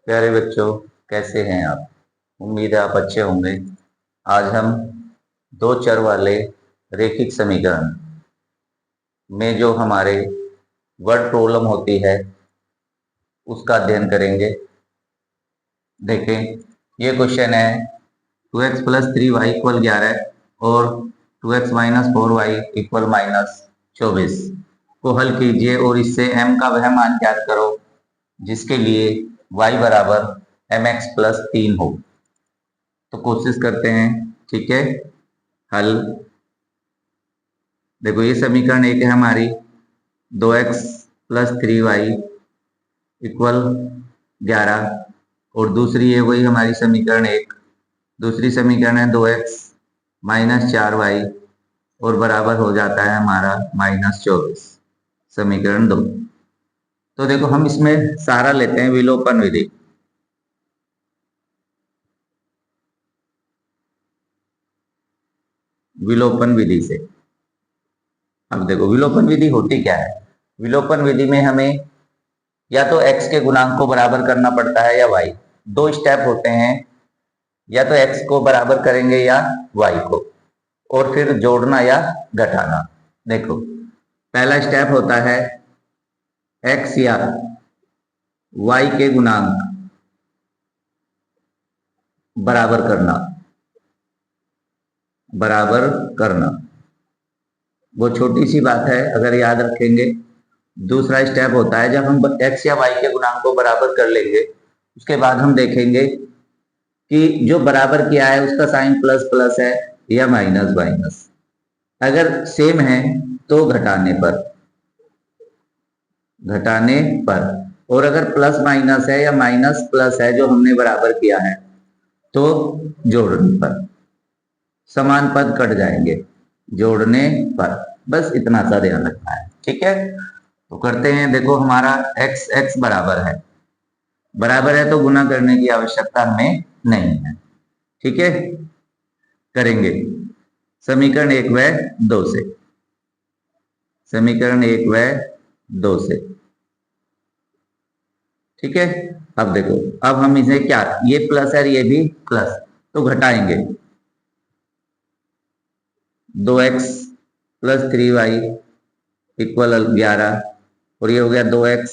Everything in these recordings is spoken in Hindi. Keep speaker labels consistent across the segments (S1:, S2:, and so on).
S1: प्यारे बच्चों, कैसे हैं आप? उम्मीद है आप अच्छे होंगे। आज हम दो चर वाले रेखिक समीकरण में जो हमारे वर्ड प्रॉब्लम होती है उसका अध्ययन करेंगे। देखें, ये क्वेश्चन है 2x प्लस 3y इक्वल 11 और 2x minus 4y equal minus 24 को हल कीजिए और इससे m का वह मान ज्ञात करो जिसके लिए y बराबर mx प्लस 3 हो। तो कोशिश करते हैं। ठीक है, हल देखो, ये समीकरण एक है हमारी 2x प्लस 3y इक्वल 11 और दूसरी है वही हमारी समीकरण एक। दूसरी समीकरण है 2x माइनस 4y और बराबर हो जाता है हमारा माइनस 24, समीकरण 2। तो देखो, हम इसमें सहारा लेते हैं विलोपन विधि। विलोपन विधि से अब देखो, विलोपन विधि होती क्या है। विलोपन विधि में हमें या तो x के गुणांक को बराबर करना पड़ता है या y। दो स्टेप होते हैं, या तो x को बराबर करेंगे या y को, और फिर जोड़ना या घटाना। देखो, पहला स्टेप होता है x या y के गुणांक बराबर करना। बराबर करना वो छोटी सी बात है, अगर याद रखेंगे। दूसरा स्टेप होता है जब हम x या y के गुणांक को बराबर कर लेंगे, उसके बाद हम देखेंगे कि जो बराबर किया है उसका साइन प्लस प्लस है या माइनस माइनस। अगर सेम है तो घटाने पर, घटाने पर, और अगर प्लस माइनस है या माइनस प्लस है जो हमने बराबर किया है तो जोड़ने पर। समान पद कट जाएंगे जोड़ने पर, बस इतना सा ध्यान रखना है। ठीक है, तो करते हैं। देखो, हमारा x x बराबर है तो गुना करने की आवश्यकता हमें नहीं है। ठीक है, करेंगे समीकरण 1 व 2 से। समीकरण 1 व 2 से। ठीक है, अब देखो, अब हम इसे क्या, ये प्लस है ये भी प्लस, तो घटाएंगे। 2x प्लस 3y इक्वल 11 और ये हो गया 2x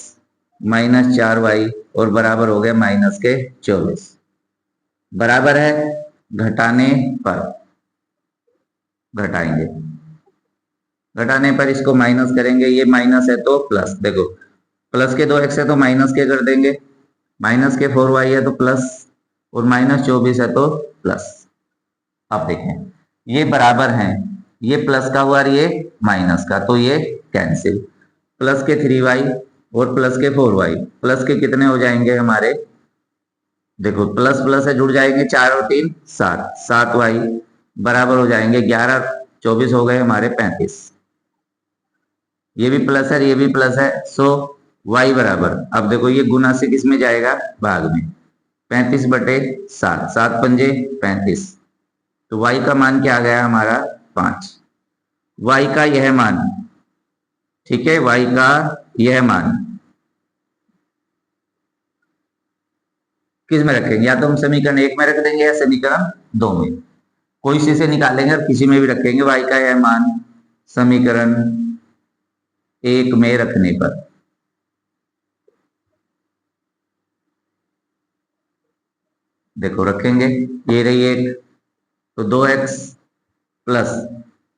S1: माइनस 4y और बराबर हो गया माइनस के 24। बराबर है, घटाने पर घटाएंगे। घटाने पर इसको माइनस करेंगे, ये माइनस है तो प्लस। देखो, प्लस के 2x है तो माइनस के कर देंगे, माइनस के 4y है तो प्लस, और माइनस 24 है तो प्लस। अब देखें, ये बराबर हैं, ये प्लस का हुआ और ये माइनस का, तो ये कैंसिल। प्लस के 3y और प्लस के 4y, प्लस के कितने हो जाएंगे हमारे, देखो प्लस प्लस है जुड़ जाएंगे, 4 और 3 7, 7y बराबर हो जाएंगे 11, 24 हो गए हमारे 35। ये भी प्लस है ये भी प्लस है, सो y बराबर, अब देखो ये गुना से किस में जाएगा, भाग में। 35 बटे 7, 7 पंजे 35, तो y का मान क्या आ गया हमारा 5। y का यह मान, ठीक है, y का यह मान किस में रखेंगे, या तो हम समीकरण 1 में रख देंगे या समीकरण 2 में, कोई से निकालेंगे और किसी में भी रखेंगे। y का यह मान समीकरण 1 में रखने पर, देखो रखेंगे, ये रही 1, तो 2x प्लस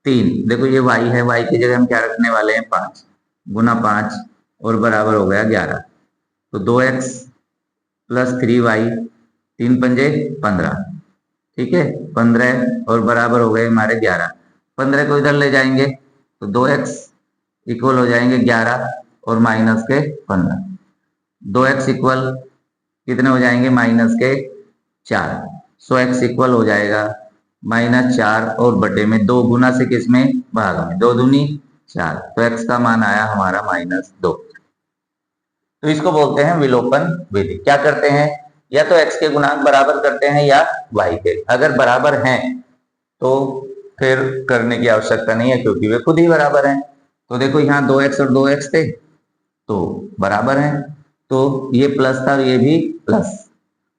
S1: 3, देखो ये y है, y की जगह हम क्या रखने वाले हैं 5, गुना 5 और बराबर हो गया 11। तो 2x प्लस 3y, 3 पंजे 15, ठीक है 15 और बराबर हो गए हमारे 11। 15 को इधर ले जाएंगे तो 2x इक्वल हो जाएंगे 11 और माइनस के 15। 2x इक्वल कितने हो जाएंगे, माइनस के 4, सो x इक्वल हो जाएगा माइनस 4 और बटे में 2, गुना से किस में, भाग में, 2 दूनी 4, तो x का मान आया हमारा -2। तो इसको बोलते हैं विलोपन विधि। क्या करते हैं, या तो x के गुणांक बराबर करते हैं या y के। अगर बराबर हैं तो फिर करने की आवश्यकता नहीं है, क्योंकि वे खुद ही बराबर हैं। तो देखो, यहाँ 2x और 2x थे तो बराबर हैं, तो ये प्लस था और ये भी प्लस।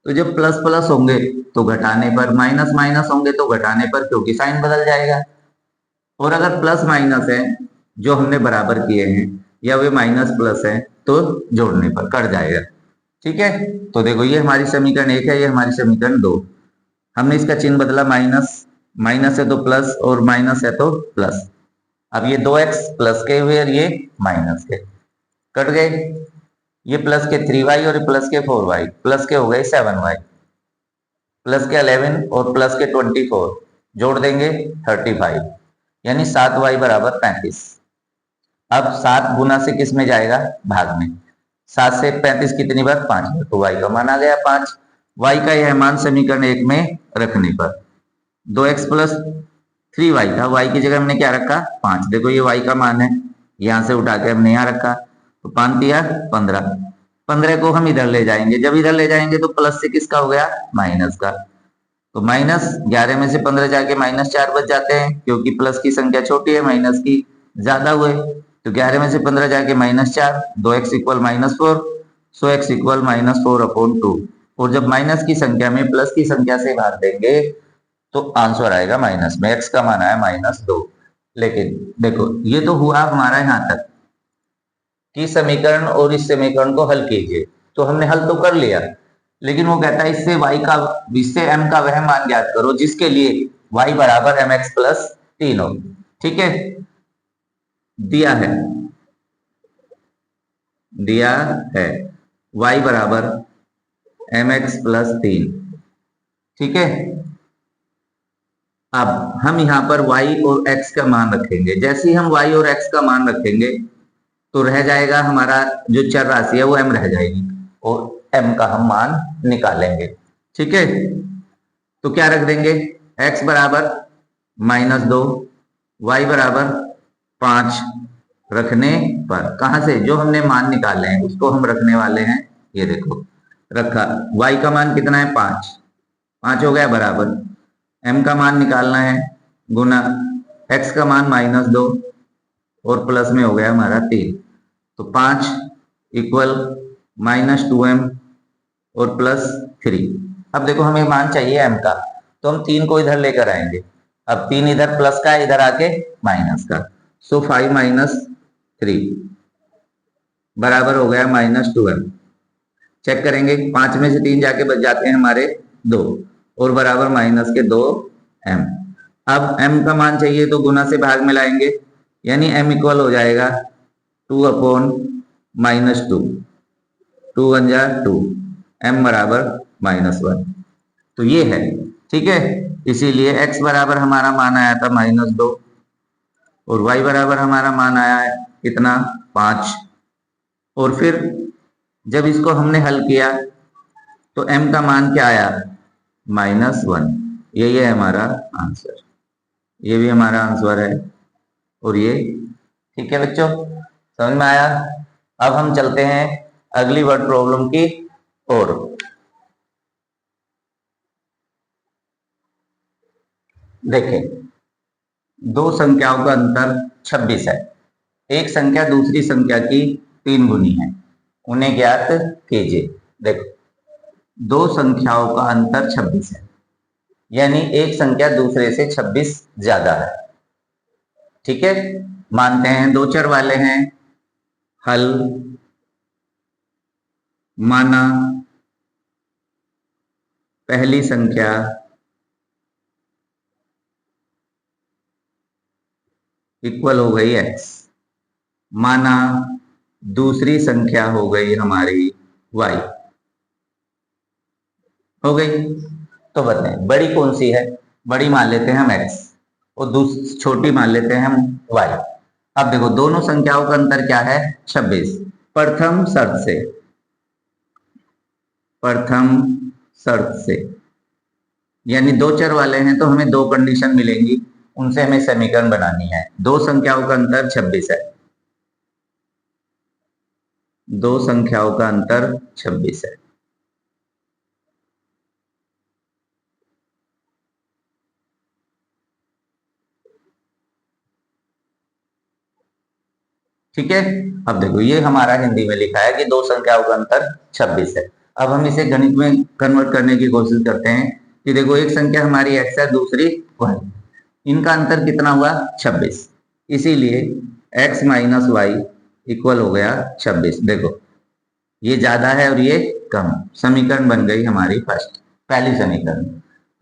S1: तो जब प्लस प्लस होंगे तो घटाने पर, माइनस माइनस होंगे तो घटाने पर, क्योंकि साइन बदल जाएगा। और अगर प्लस माइनस है जो हमने बराबर किए हैं, या वे माइनस प्लस है, तो जोड़ने पर कट जाएगा। ठीक है, तो देखो ये हमारी समीकरण 1 है, ये हमारी समीकरण 2। हमने इसका चिन्ह बदला, माइनस माइनस है तो प्लस, और माइनस है तो प्लस। अब ये 2x प्लस के हुए और ये माइनस के, कट गए। ये प्लस के 3y और प्लस के 4y, प्लस के हो गए 7y, प्लस के 11 और प्लस के 24, जोड़ देंगे 35, यानी 7y बराबर 35। अब 7 गुना से किस में जाएगा, भाग में। 7 से 35 कितनी बार, 5 बार, तो y का मान आ गया 5। y का यह मान समीकरण 1 में रखने पर 2x प्लस 3y था, y की जगह हमने क्या रखा, 5। देखो ये y का मान है, यहां से उठा के हमने यहाँ रखा, तो 5 दिया 15। 15 को हम इधर ले जाएंगे, जब इधर ले जाएंगे तो प्लस से किसका हो गया, माइनस का। तो माइनस 11 में से 15 जाके -4 बच जाते हैं, क्योंकि प्लस की संख्या छोटी है, माइनस की ज्यादा हुए। तो 11 में से 15 जाके -4, 2x इक्वल -4, सो x इक्वल -4/2। और जब माइनस की संख्या में प्लस की संख्या से भाग देंगे तो आंसर आएगा माइनस में, x का मान आया -2। लेकिन देखो ये तो हुआ हमारा यहां तक कि समीकरण और इस समीकरण को हल कीजिए, तो हमने हल तो कर लिया, लेकिन वो कहता है इससे m का वह मान ज्ञात करो जिसके लिए y बराबर mx प्लस 3 हो। ठीक है, दिया है, दिया है y बराबर mx प्लस 3। ठीक है, अब हम यहाँ पर y और x का मान रखेंगे। जैसे ही हम y और x का मान रखेंगे तो रह जाएगा हमारा जो चर राशि है वो m रह जाएगी, और m का हम मान निकालेंगे। ठीक है, तो क्या रख देंगे, x बराबर -2, y बराबर 5 रखने पर, कहां से, जो हमने मान निकाले हैं उसको हम रखने वाले हैं। ये देखो रखा, y का मान कितना है, 5, 5 हो गया बराबर, m का मान निकालना है, गुना x का मान -2 और प्लस में हो गया हमारा 3, तो 5 इक्वल -2m और +3। अब देखो हमें मान चाहिए m का, तो हम 3 को इधर लेकर आएंगे। अब 3 इधर प्लस का है, इधर आके माइनस का, सो 5 - 3 बराबर हो गया -2m। चेक करेंगे, 5 में से 3 जाके बच जाते हैं हमारे 2, और बराबर -2m। अब m का मान चाहिए तो गुना से भाग में लाएंगे, यानी m इक्वल हो जाएगा 2/-2, 2 1 जा 2, m बराबर -1। तो ये है, ठीक है। इसीलिए x बराबर हमारा मान आया था -2, और y बराबर हमारा मान आया है कितना, 5। और फिर जब इसको हमने हल किया तो m का मान क्या आया, -1। यही है हमारा आंसर, ये भी हमारा आंसर है, और ये, ठीक है बच्चों, समझ में आया। अब हम चलते हैं अगली वर्ड प्रॉब्लम की ओर। देखें, दो संख्याओं का अंतर 26 है, एक संख्या दूसरी संख्या की 3 गुनी है, उन्हें ज्ञात कीजिए। देखो, दो संख्याओं का अंतर 26 है, यानी एक संख्या दूसरे से 26 ज्यादा है। ठीक है, मानते हैं दो चर वाले हैं, हल, माना पहली संख्या इक्वल हो गई x, माना दूसरी संख्या हो गई हमारी y, हो गई। तो बताएं बड़ी कौन सी है, बड़ी मान लेते हैं हम x, और दूसरी छोटी मान लेते हैं हम y। अब देखो दोनों संख्याओं का अंतर क्या है, 26। प्रथम शर्त से, प्रथम शर्त से, यानी दो चर वाले हैं तो हमें दो कंडीशन मिलेंगी, उनसे हमें समीकरण बनानी है। दो संख्याओं का अंतर 26 है, दो संख्याओं का अंतर 26 है। ठीक है। अब देखो ये हमारा हिंदी में लिखा है कि दो संख्याओं का अंतर 26 है। अब हम इसे गणित में कन्वर्ट करने की कोशिश करते हैं कि देखो एक संख्या हमारी x है, दूसरी y, इनका अंतर कितना हुआ 26, इसीलिए x माइनस वाई इक्वल हो गया 26। देखो ये ज्यादा है और ये कम, समीकरण बन गई हमारी फर्स्ट पहली समीकरण।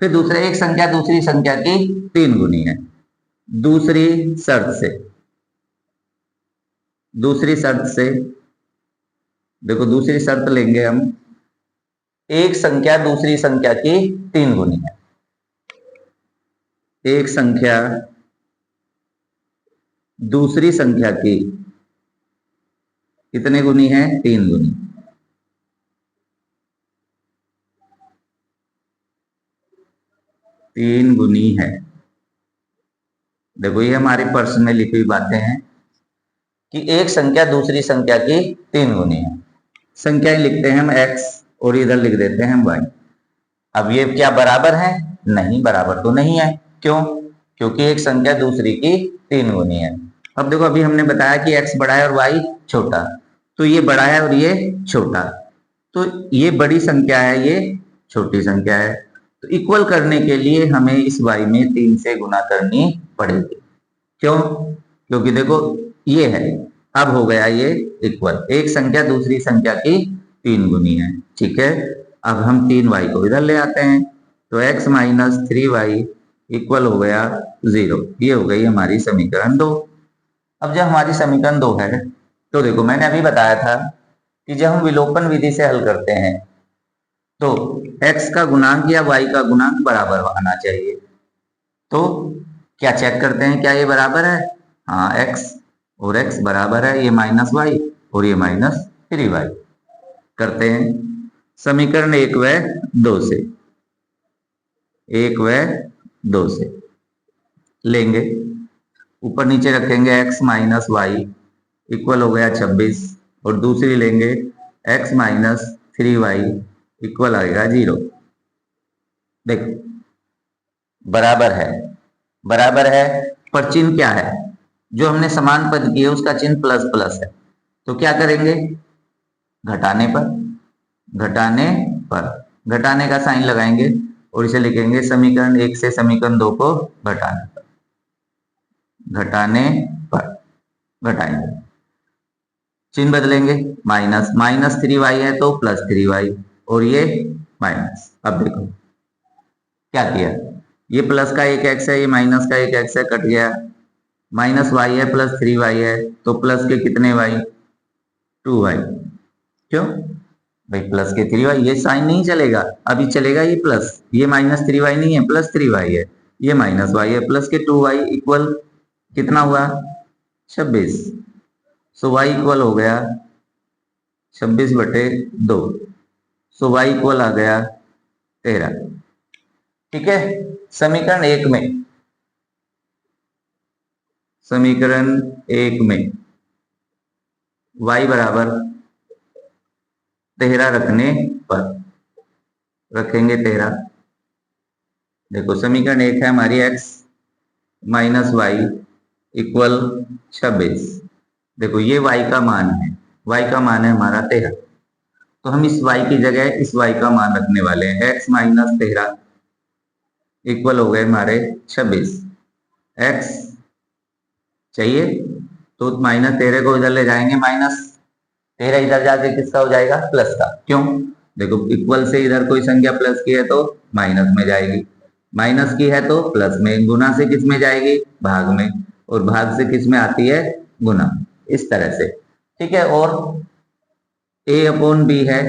S1: फिर दूसरा, एक संख्या दूसरी संख्या की 3 गुनी है। दूसरी शर्त से, दूसरी शर्त से देखो, दूसरी शर्त लेंगे हम, एक संख्या दूसरी संख्या की 3 गुनी है। एक संख्या दूसरी संख्या की कितने गुनी है? 3 गुनी। तीन गुनी है। देखो ये हमारी प्रश्न में लिखी हुई बातें हैं कि एक संख्या दूसरी संख्या की 3 गुनी है। संख्याएं लिखते हैं हम x और इधर लिख देते हैं हम y। अब ये क्या बराबर है? नहीं, बराबर तो नहीं है। क्यों? क्योंकि एक संख्या दूसरी की 3 गुनी है। अब देखो अभी हमने बताया कि x बड़ा है और y छोटा, तो ये बड़ा है और ये छोटा, तो ये बड़ी संख्या है, ये छोटी संख्या है। तो इक्वल करने के लिए हमें इस y में 3 से गुना करनी पड़ेगी। क्यों? क्योंकि देखो ये है, अब हो गया ये इक्वल, एक संख्या दूसरी संख्या की 3 गुनी है। ठीक है, अब हम 3y को इधर ले आते हैं, तो x माइनस 3y इक्वल हो गया 0। ये हो गई हमारी समीकरण 2। अब जब हमारी समीकरण 2 है, तो देखो मैंने अभी बताया था कि जब हम विलोपन विधि से हल करते हैं तो x का गुणांक या y का गुणांक बराबर आना चाहिए। तो क्या चेक करते हैं, क्या ये बराबर है? हाँ, x और x बराबर है, ये माइनस वाई और ये माइनस 3y। करते हैं समीकरण 1 व 2 से, 1 व 2 से लेंगे, ऊपर नीचे रखेंगे x माइनस वाई इक्वल हो गया 26, और दूसरी लेंगे x माइनस 3y इक्वल आएगा 0। देखो बराबर है, बराबर है, पर चिन्ह क्या है? जो हमने समान पद किए उसका चिन्ह प्लस प्लस है, तो क्या करेंगे? घटाने पर, घटाने पर, घटाने का साइन लगाएंगे और इसे लिखेंगे समीकरण 1 से समीकरण 2 को घटाने पर, घटाने पर घटाएंगे, चिन्ह बदलेंगे, माइनस, माइनस 3y है तो प्लस 3y, और ये माइनस। अब देखो क्या किया, ये प्लस का एक x है, ये माइनस का एक x है, कट गया, माइनस y है प्लस 3y है, तो प्लस के कितने y? 2y। क्यों भाई? प्लस के 3y, ये साइन नहीं चलेगा, अभी चलेगा ये प्लस, ये माइनस 3y नहीं है, प्लस 3y है, ये माइनस y है, प्लस के 2y इक्वल कितना हुआ? 26। सो y इक्वल हो गया 26/2, सो y इक्वल आ गया 13। ठीक है, समीकरण 1 में, समीकरण 1 में y बराबर 13 रखने पर, रखेंगे 13। देखो समीकरण 1 है हमारी x माइनस वाई इक्वल 26। देखो ये y का मान है, y का मान है हमारा 13, तो हम इस y की जगह इस y का मान रखने वाले हैं, x माइनस 13 इक्वल हो गए हमारे 26। x चाहिए तो माइनस 13 को इधर ले जाएंगे, माइनस 13 इधर जाके किसका हो जाएगा? प्लस का। क्यों? देखो इक्वल से इधर कोई संख्या प्लस की है तो माइनस में जाएगी, माइनस की है तो प्लस में, गुना से किस में जाएगी? भाग में, और भाग से किस में आती है? गुना, इस तरह से। ठीक है, और a अपॉन बी है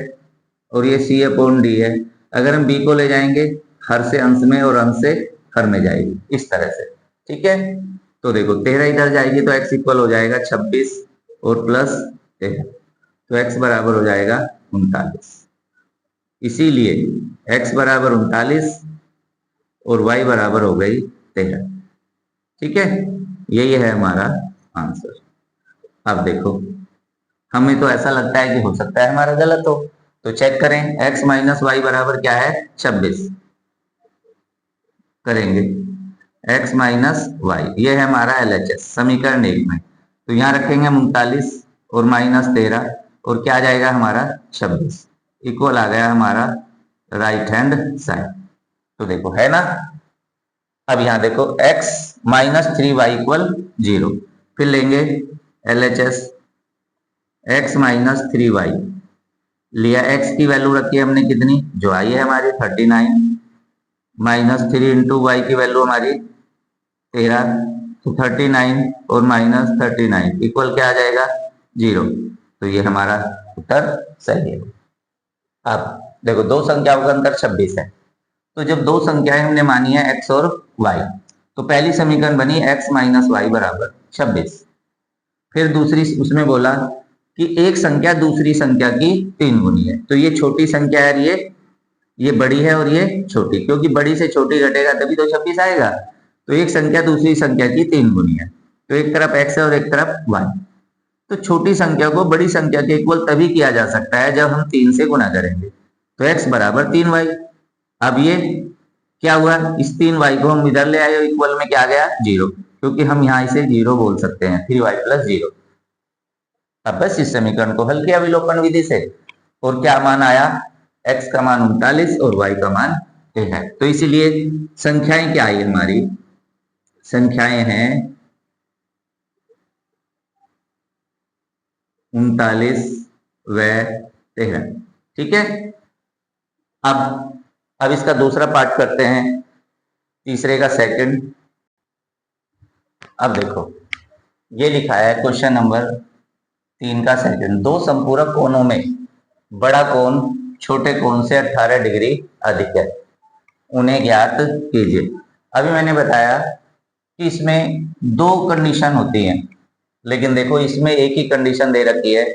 S1: और ये c अपॉन डी है, अगर हम b को ले जाएंगे हर से अंश में और अंश से हर में जाएगी, इस तरह से। ठीक है, तो देखो 13 इधर जाएगी तो x इक्वल हो जाएगा 26 और प्लस 13, तो x बराबर हो जाएगा 39। इसीलिए x बराबर 39 और y बराबर हो गई 13। ठीक है, यही है हमारा आंसर। अब देखो हमें तो ऐसा लगता है कि हो सकता है हमारा गलत हो, तो चेक करें, x माइनस वाई बराबर क्या है? 26। करेंगे x माइनस वाई, ये है हमारा LHS समीकरण 1 में। तो यहाँ रखेंगे हम 39 और -13 और क्या आ जाएगा हमारा 26 इक्वल आ गया हमारा राइट हैंड साइड। तो देखो है ना। अब यहाँ देखो x -3y इक्वल 0, फिर लेंगे LHS x -3y लिया, x की वैल्यू रखी है हमने कितनी, जो आई है हमारी 39 -3 इंटू वाई की वैल्यू हमारी 13, तो 39 और -39 इक्वल क्या आ जाएगा 0। तो ये हमारा उत्तर सही है। अब देखो दो संख्याओं का अंतर 26 है, तो जब दो संख्याएं हमने मानी है x और y, तो पहली समीकरण बनी x -y बराबर 26। फिर दूसरी उसमें बोला कि एक संख्या दूसरी संख्या की 3 गुनी है, तो ये छोटी संख्या है, ये बड़ी है और ये छोटी, क्योंकि बड़ी से छोटी घटेगा तभी तो 26 आएगा। तो एक संख्या दूसरी संख्या की 3 गुनी है, तो एक तरफ x है और एक तरफ y। तो छोटी संख्या को बड़ी संख्या के इक्वल तभी किया जा सकता है जब हम 3 से गुना करेंगे। तो x बराबर 3y। अब ये क्या हुआ, इस 3y को हम इधर ले आए और इक्वल में क्या आ गया 0, क्योंकि हम यहाँ इसे 0 बोल सकते हैं, 3y + 0। अब बस इस समीकरण को हल किया विलोपन विधि से और क्या मान आया, x का मान 39 और y का मान 1 है। तो इसीलिए संख्याएं क्या आई हमारी, संख्याएं हैं 39 व 13। ठीक है। अब इसका दूसरा पार्ट करते हैं, तीसरे का सेकंड। अब देखो ये लिखा है क्वेश्चन नंबर 3 का सेकंड, दो संपूरक कोणों में बड़ा कोण छोटे कोण से 18 डिग्री अधिक है, उन्हें ज्ञात कीजिए। अभी मैंने बताया कि इसमें दो कंडीशन होती हैं, लेकिन देखो इसमें एक ही कंडीशन दे रखी है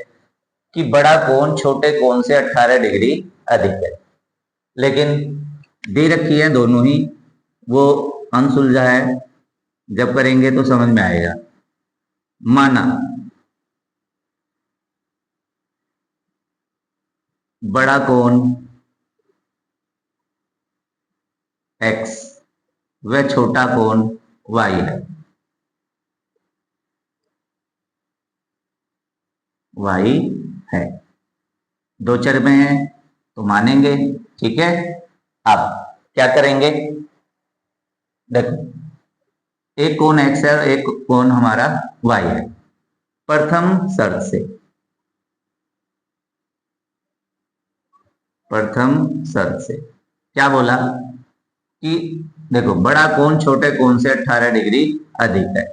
S1: कि बड़ा कोण छोटे कोण से 18 डिग्री अधिक है, लेकिन दे रखी है दोनों ही, वो अनसुलझा है, जब करेंगे तो समझ में आएगा। माना बड़ा कोण x व छोटा कोण y है, y है, दो चर में है तो मानेंगे। ठीक है। अब क्या करेंगे, देखो एक कोण x है और एक कोण हमारा y है। प्रथम शर्त से क्या बोला कि देखो बड़ा कोण छोटे कोण से 18 डिग्री अधिक है,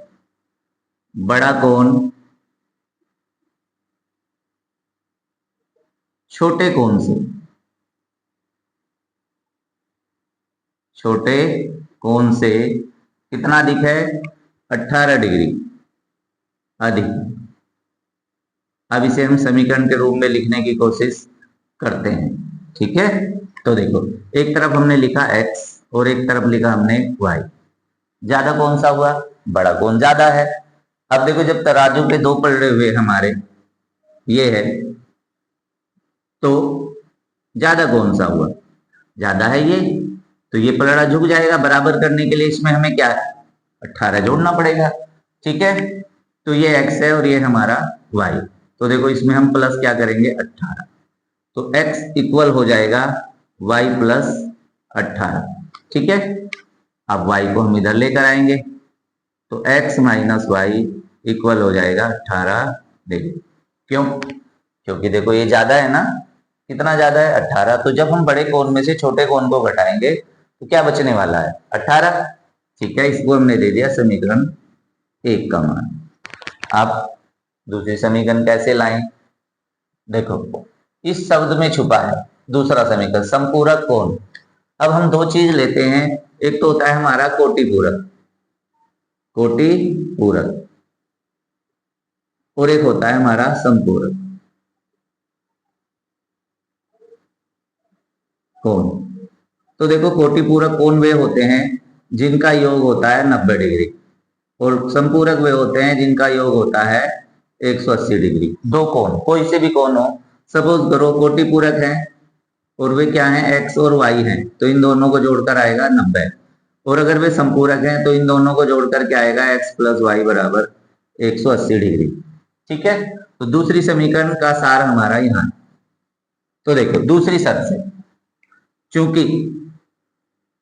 S1: बड़ा कोण छोटे कोण से कितना अधिक है, 18 डिग्री अधिक। अब इसे हम समीकरण के रूप में लिखने की कोशिश करते हैं। ठीक है। तो देखो एक तरफ हमने लिखा x और एक तरफ लिखा हमने y, ज्यादा कौन सा हुआ, बड़ा कोण ज्यादा है। अब देखो जब तराजू पे दो पलड़े हुए हमारे ये है, तो ज्यादा कौन सा हुआ, ज्यादा है ये, तो ये पलड़ा झुक जाएगा। बराबर करने के लिए इसमें हमें क्या 18 जोड़ना पड़ेगा। ठीक है। तो ये x है और ये हमारा y, तो देखो इसमें हम प्लस क्या करेंगे 18, तो x इक्वल हो जाएगा y + 18। ठीक है। अब y को हम इधर लेकर आएंगे, तो x - y इक्वल हो जाएगा 18 डिग्री। क्यों, क्योंकि देखो ये ज्यादा है ना, कितना ज्यादा है 18, तो जब हम बड़े कोण में से छोटे कोण को घटाएंगे तो क्या बचने वाला है 18। ठीक है। इसको हमने दे दिया समीकरण 1 का मान। अब दूसरी समीकरण कैसे लाएं, देखो इस शब्द में छुपा है दूसरा समीकरण संपूरक कोण। अब हम दो चीज लेते हैं, एक तो होता है हमारा कोटि पूरक और एक होता है हमारा संपूरक कोण। तो देखो कोटि पूरक कोण वे होते हैं जिनका योग होता है 90 डिग्री और संपूरक वे होते हैं जिनका योग होता है 180 डिग्री। दो कोण कोई से भी कोण हो, सपोज करो कोटि पूरक है और वे क्या हैं x और y हैं, तो इन दोनों को जोड़कर आएगा 90, और अगर वे संपूरक हैं तो इन दोनों को जोड़कर क्या आएगा x + y = 180 डिग्री। ठीक है, तो दूसरी समीकरण का सार हमारा यहाँ। तो देखो दूसरी शर्त से, चूंकि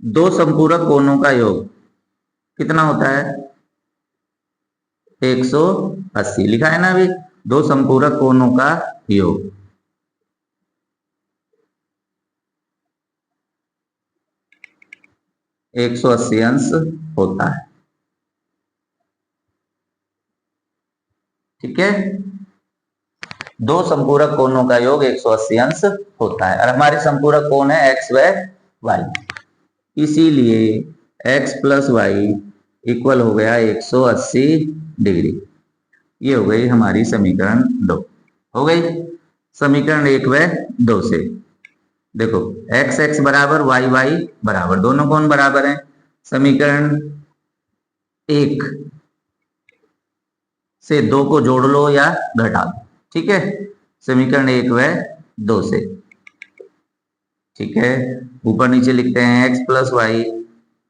S1: दो संपूरक कोणों का योग कितना होता है, 180 लिखा है ना अभी, दो संपूरक कोणों का योग 180 अंश होता है। ठीक है, दो संपूरक कोणों का योग 180 अंश होता है, और हमारे संपूरक कोण है एक्स व वाई, इसीलिए x प्लस वाई इक्वल हो गया 180 डिग्री। ये हो गई हमारी समीकरण 2। हो गई समीकरण 1 व 2 से। देखो x x बराबर y y बराबर, दोनों कोण बराबर हैं। समीकरण 1 से 2 को जोड़ लो या घटा दो। ठीक है, समीकरण 1 व 2 से। ठीक है, ऊपर नीचे लिखते हैं x प्लस वाई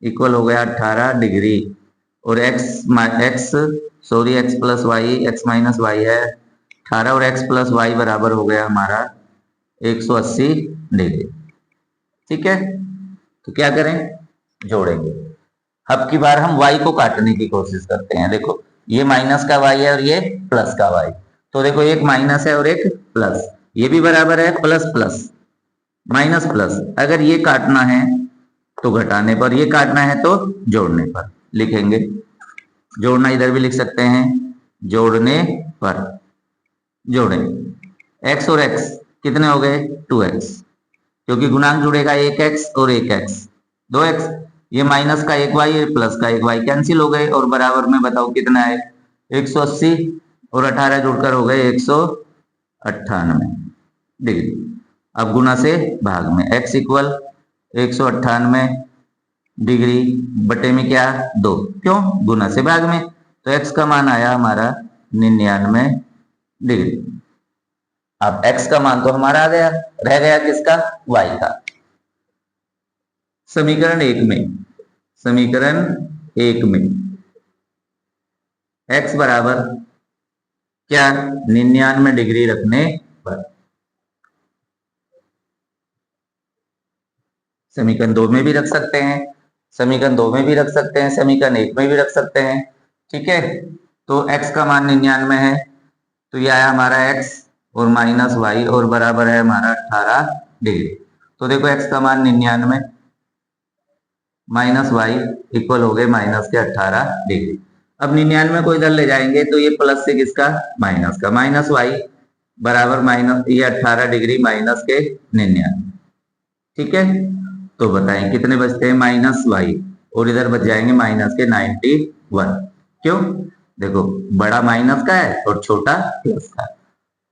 S1: इक्वल हो गया 18 डिग्री, और x plus y x minus y है 18, और x प्लस वाई बराबर हो गया हमारा 180 डिग्री। ठीक है, तो क्या करें, जोड़ेंगे। अब की बार हम y को काटने की कोशिश करते हैं। देखो ये माइनस का y है और ये प्लस का y, तो देखो एक माइनस है और एक प्लस, ये भी बराबर है प्लस प्लस माइनस प्लस। अगर ये काटना है तो घटाने पर, ये काटना है तो जोड़ने पर लिखेंगे। जोड़ना इधर भी लिख सकते हैं, जोड़ने पर। जोड़ें x और x कितने हो गए, 2x, क्योंकि गुणांक जुड़ेगा 1x और 1x 2x, ये माइनस का 1y प्लस का 1y कैंसिल हो गए, और बराबर में बताओ कितना है 180, और 18 जुड़कर हो गए 198 डिग्री। अब गुना से भाग में, x इक्वल 198 डिग्री बटे में क्या 2, क्यों गुना से भाग में, तो x का मान आया हमारा 99 डिग्री। अब x का मान तो हमारा आ गया, रह गया किसका, y का। समीकरण 1 में x बराबर क्या, 99 डिग्री रखने पर। समीकरण 2 में भी रख सकते हैं, समीकरण 2 में भी रख सकते हैं, समीकरण 1 में भी रख सकते हैं। ठीक है, तो x का मान 99 है, तो यह आया हमारा x और माइनस वाई, और बराबर है हमारा 18 डिग्री। तो देखो x का मान 99 माइनस वाई इक्वल हो गए माइनस के 18 डिग्री। अब 99 को इधर ले जाएंगे तो ये प्लस से किसका, माइनस का, माइनस वाई बराबर माइनस ये 18 डिग्री माइनस के 99। ठीक है, तो बताएं कितने बचते हैं, माइनस वाई, और इधर बच जाएंगे माइनस के 91। क्यों, देखो बड़ा माइनस का है और छोटा प्लस का,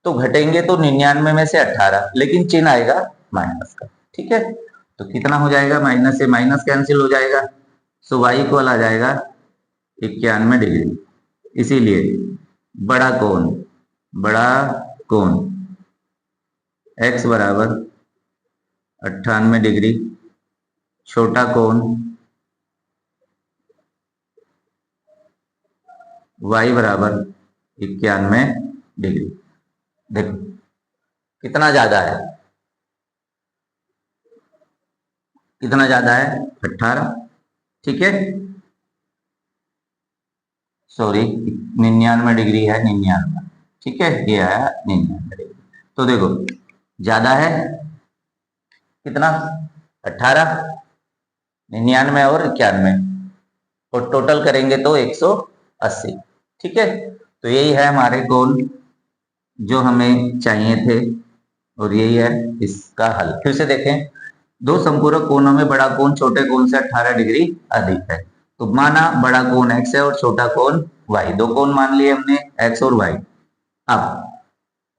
S1: तो घटेंगे तो 99 में से 18, लेकिन चिन्ह आएगा माइनस का। ठीक है, तो कितना हो जाएगा, माइनस से माइनस कैंसिल हो जाएगा, सो वाई इक्वल आ जाएगा 91 डिग्री। इसीलिए बड़ा कोण x बराबर 98 डिग्री, छोटा कोण y बराबर 91 डिग्री। देखो कितना ज्यादा है, कितना ज्यादा है, 18। ठीक है, सॉरी 99 डिग्री है, 99। ठीक है, ये आया 99 डिग्री। तो देखो ज्यादा है कितना, 18, 99 और 91, और टोटल करेंगे तो 180। ठीक है, तो यही है हमारे कोण जो हमें चाहिए थे, और यही है इसका हल। फिर से देखें, दो संपूरक कोणों में बड़ा कोण छोटे कोण से 18 डिग्री अधिक है, तो माना बड़ा कोण x है और छोटा कोण y, दो कोण मान लिए हमने x और y। अब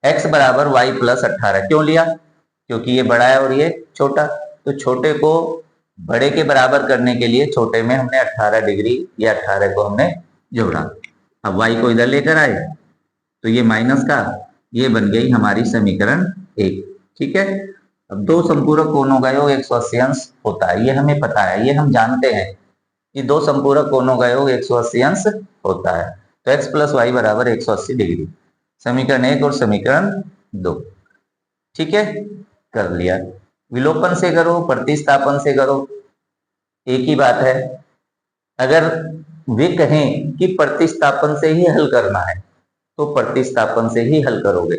S1: x बराबर y प्लस 18 क्यों लिया, क्योंकि ये बड़ा है और ये छोटा, तो छोटे को बड़े के बराबर करने के लिए छोटे में हमने 18 डिग्री या 18 को हमने जोड़ा। अब y को इधर लेकर आए तो ये माइनस का, ये बन गई हमारी समीकरण 1। ठीक है, अब दो संपूरक कोणों का योग 180 अंश होता है, ये हमें पता है, ये हम जानते हैं कि दो संपूरक कोणों का योग 180 अंश होता है। तो x प्लस वाई बराबर 180 डिग्री। समीकरण 1 और समीकरण 2। ठीक है, कर लिया। विलोपन से करो, प्रतिस्थापन से करो, एक ही बात है। अगर वे कहें कि प्रतिस्थापन से ही हल करना है तो प्रतिस्थापन से ही हल करोगे।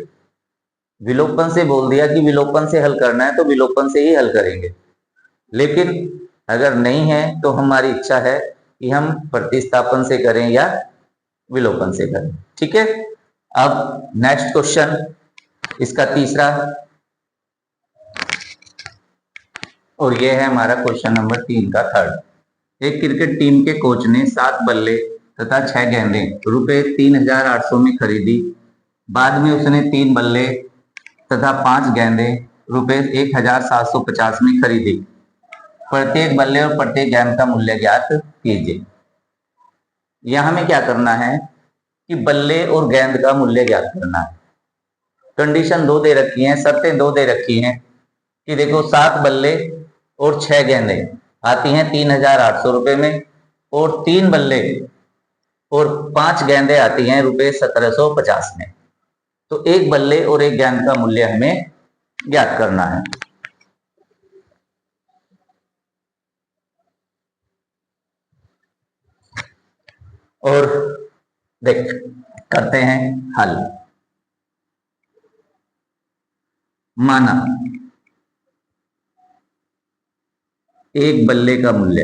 S1: विलोपन से बोल दिया कि विलोपन से हल करना है तो विलोपन से ही हल करेंगे। लेकिन अगर नहीं है तो हमारी इच्छा है कि हम प्रतिस्थापन से करें या विलोपन से करें। ठीक है, अब नेक्स्ट क्वेश्चन, इसका तीसरा, और यह है हमारा क्वेश्चन नंबर 3 का थर्ड। एक क्रिकेट टीम के कोच ने 7 बल्ले तथा 6 गेंदें रुपए 3800 में खरीदी। बाद में उसने 3 बल्ले तथा 5 गेंदें रुपए 1750 में खरीदी। प्रत्येक बल्ले और प्रत्येक गेंद का मूल्य ज्ञात कीजिए। यहां हमें क्या करना है कि बल्ले और गेंद का मूल्य ज्ञात करना है। कंडीशन 2 दे रखी है, शर्तें 2 दे रखी हैं कि देखो 7 बल्ले और 6 गेंदें आती हैं 3800 रुपए में, और 3 बल्ले और 5 गेंदें आती हैं रुपए 1750 में। तो एक बल्ले और एक गेंद का मूल्य हमें ज्ञात करना है। और देख करते हैं हल। माना एक बल्ले का मूल्य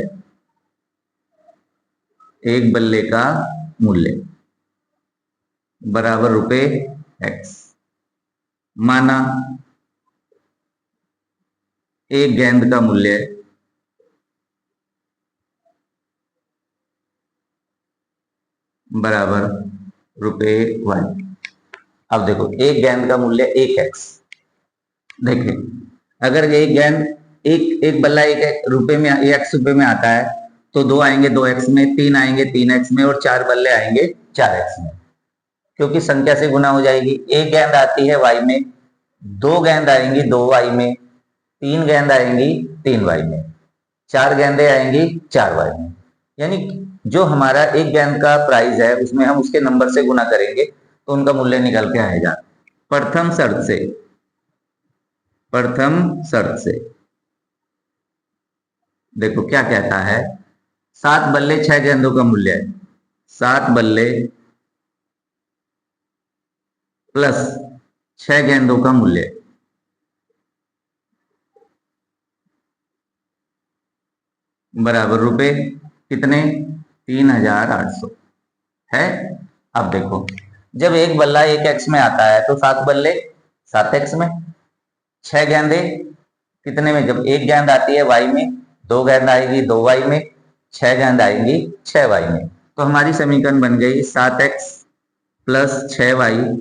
S1: बराबर रुपए x। माना एक गेंद का मूल्य बराबर रुपए y। अब देखो एक गेंद का मूल्य 1x। देखिए अगर एक गेंद एक बल्ला एक रुपए में 1x रुपए में आता है तो 2 आएंगे 2x में, 3 आएंगे 3x में, और 4 बल्ले आएंगे 4x में, क्योंकि संख्या से गुना हो जाएगी। एक गेंद आती है y में, 2 गेंद आएंगी 2y में, 3 गेंद आएंगी 3y में, 4 गेंदें आएंगी 4y में। यानी जो हमारा एक गेंद का प्राइस है उसमें हम उसके नंबर से गुना करेंगे तो उनका मूल्य निकल के आएगा। प्रथम शर्त से देखो क्या कहता है, 7 बल्ले 6 गेंदों का मूल्य है। 7 बल्ले प्लस 6 गेंदों का मूल्य बराबर रुपए कितने 3800 है। अब देखो जब एक बल्ला 1x में आता है तो 7 बल्ले 7x में, 6 गेंदे कितने में, जब एक गेंद आती है y में, 2 गेंद आएगी 2y में, 6 गेंद आएंगी 6y में। तो हमारी समीकरण बन गई 7x प्लस 6y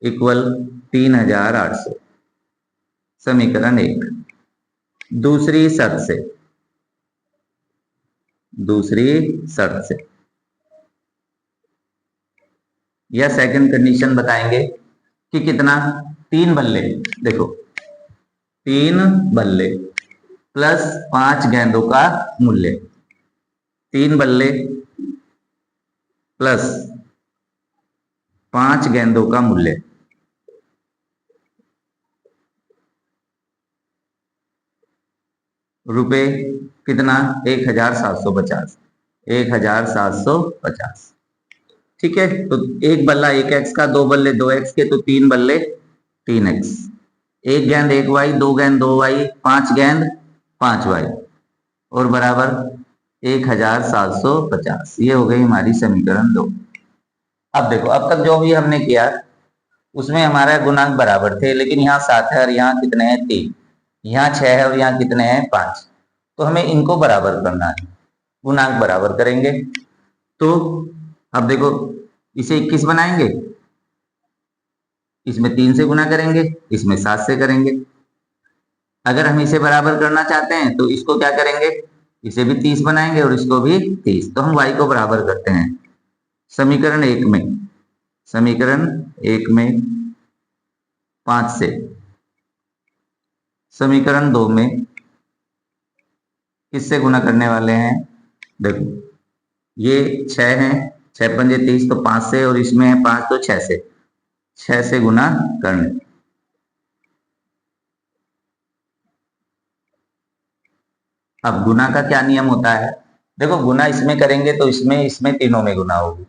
S1: इक्वल 3800। समीकरण 1। दूसरी शर्त से या सेकंड कंडीशन बताएंगे कि कितना, 3 बल्ले, देखो 3 बल्ले प्लस 5 गेंदों का मूल्य, 3 बल्ले प्लस 5 गेंदों का मूल्य रुपए कितना 1750। 1750। ठीक है, तो एक बल्ला 1x का, 2 बल्ले 2x के, तो 3 बल्ले 3x, एक गेंद 1y, 2 गेंद 2y, 5 गेंद 5y, और बराबर 1750। ये हो गई हमारी समीकरण 2। अब देखो अब तक जो भी हमने किया उसमें हमारा गुणांक बराबर थे, लेकिन यहाँ 7 है और यहाँ कितने हैं 3, यहाँ 6 है और यहाँ कितने हैं 5। तो हमें इनको बराबर करना है, गुणांक बराबर करेंगे। तो अब देखो इसे 21 बनाएंगे, इसमें 3 से गुना करेंगे, इसमें 7 से करेंगे। अगर हम इसे बराबर करना चाहते हैं तो इसको क्या करेंगे, इसे भी 30 बनाएंगे और इसको भी 30। तो हम y को बराबर करते हैं समीकरण 1 में 5 से, समीकरण 2 में किससे गुना करने वाले हैं, देखो ये 6 है 6 पंजे 30 तो 5 से, और इसमें है 5 तो 6 से, 6 से गुना करने। अब गुना का क्या नियम होता है, देखो गुना इसमें करेंगे तो इसमें इसमें तीनों में गुना होगी।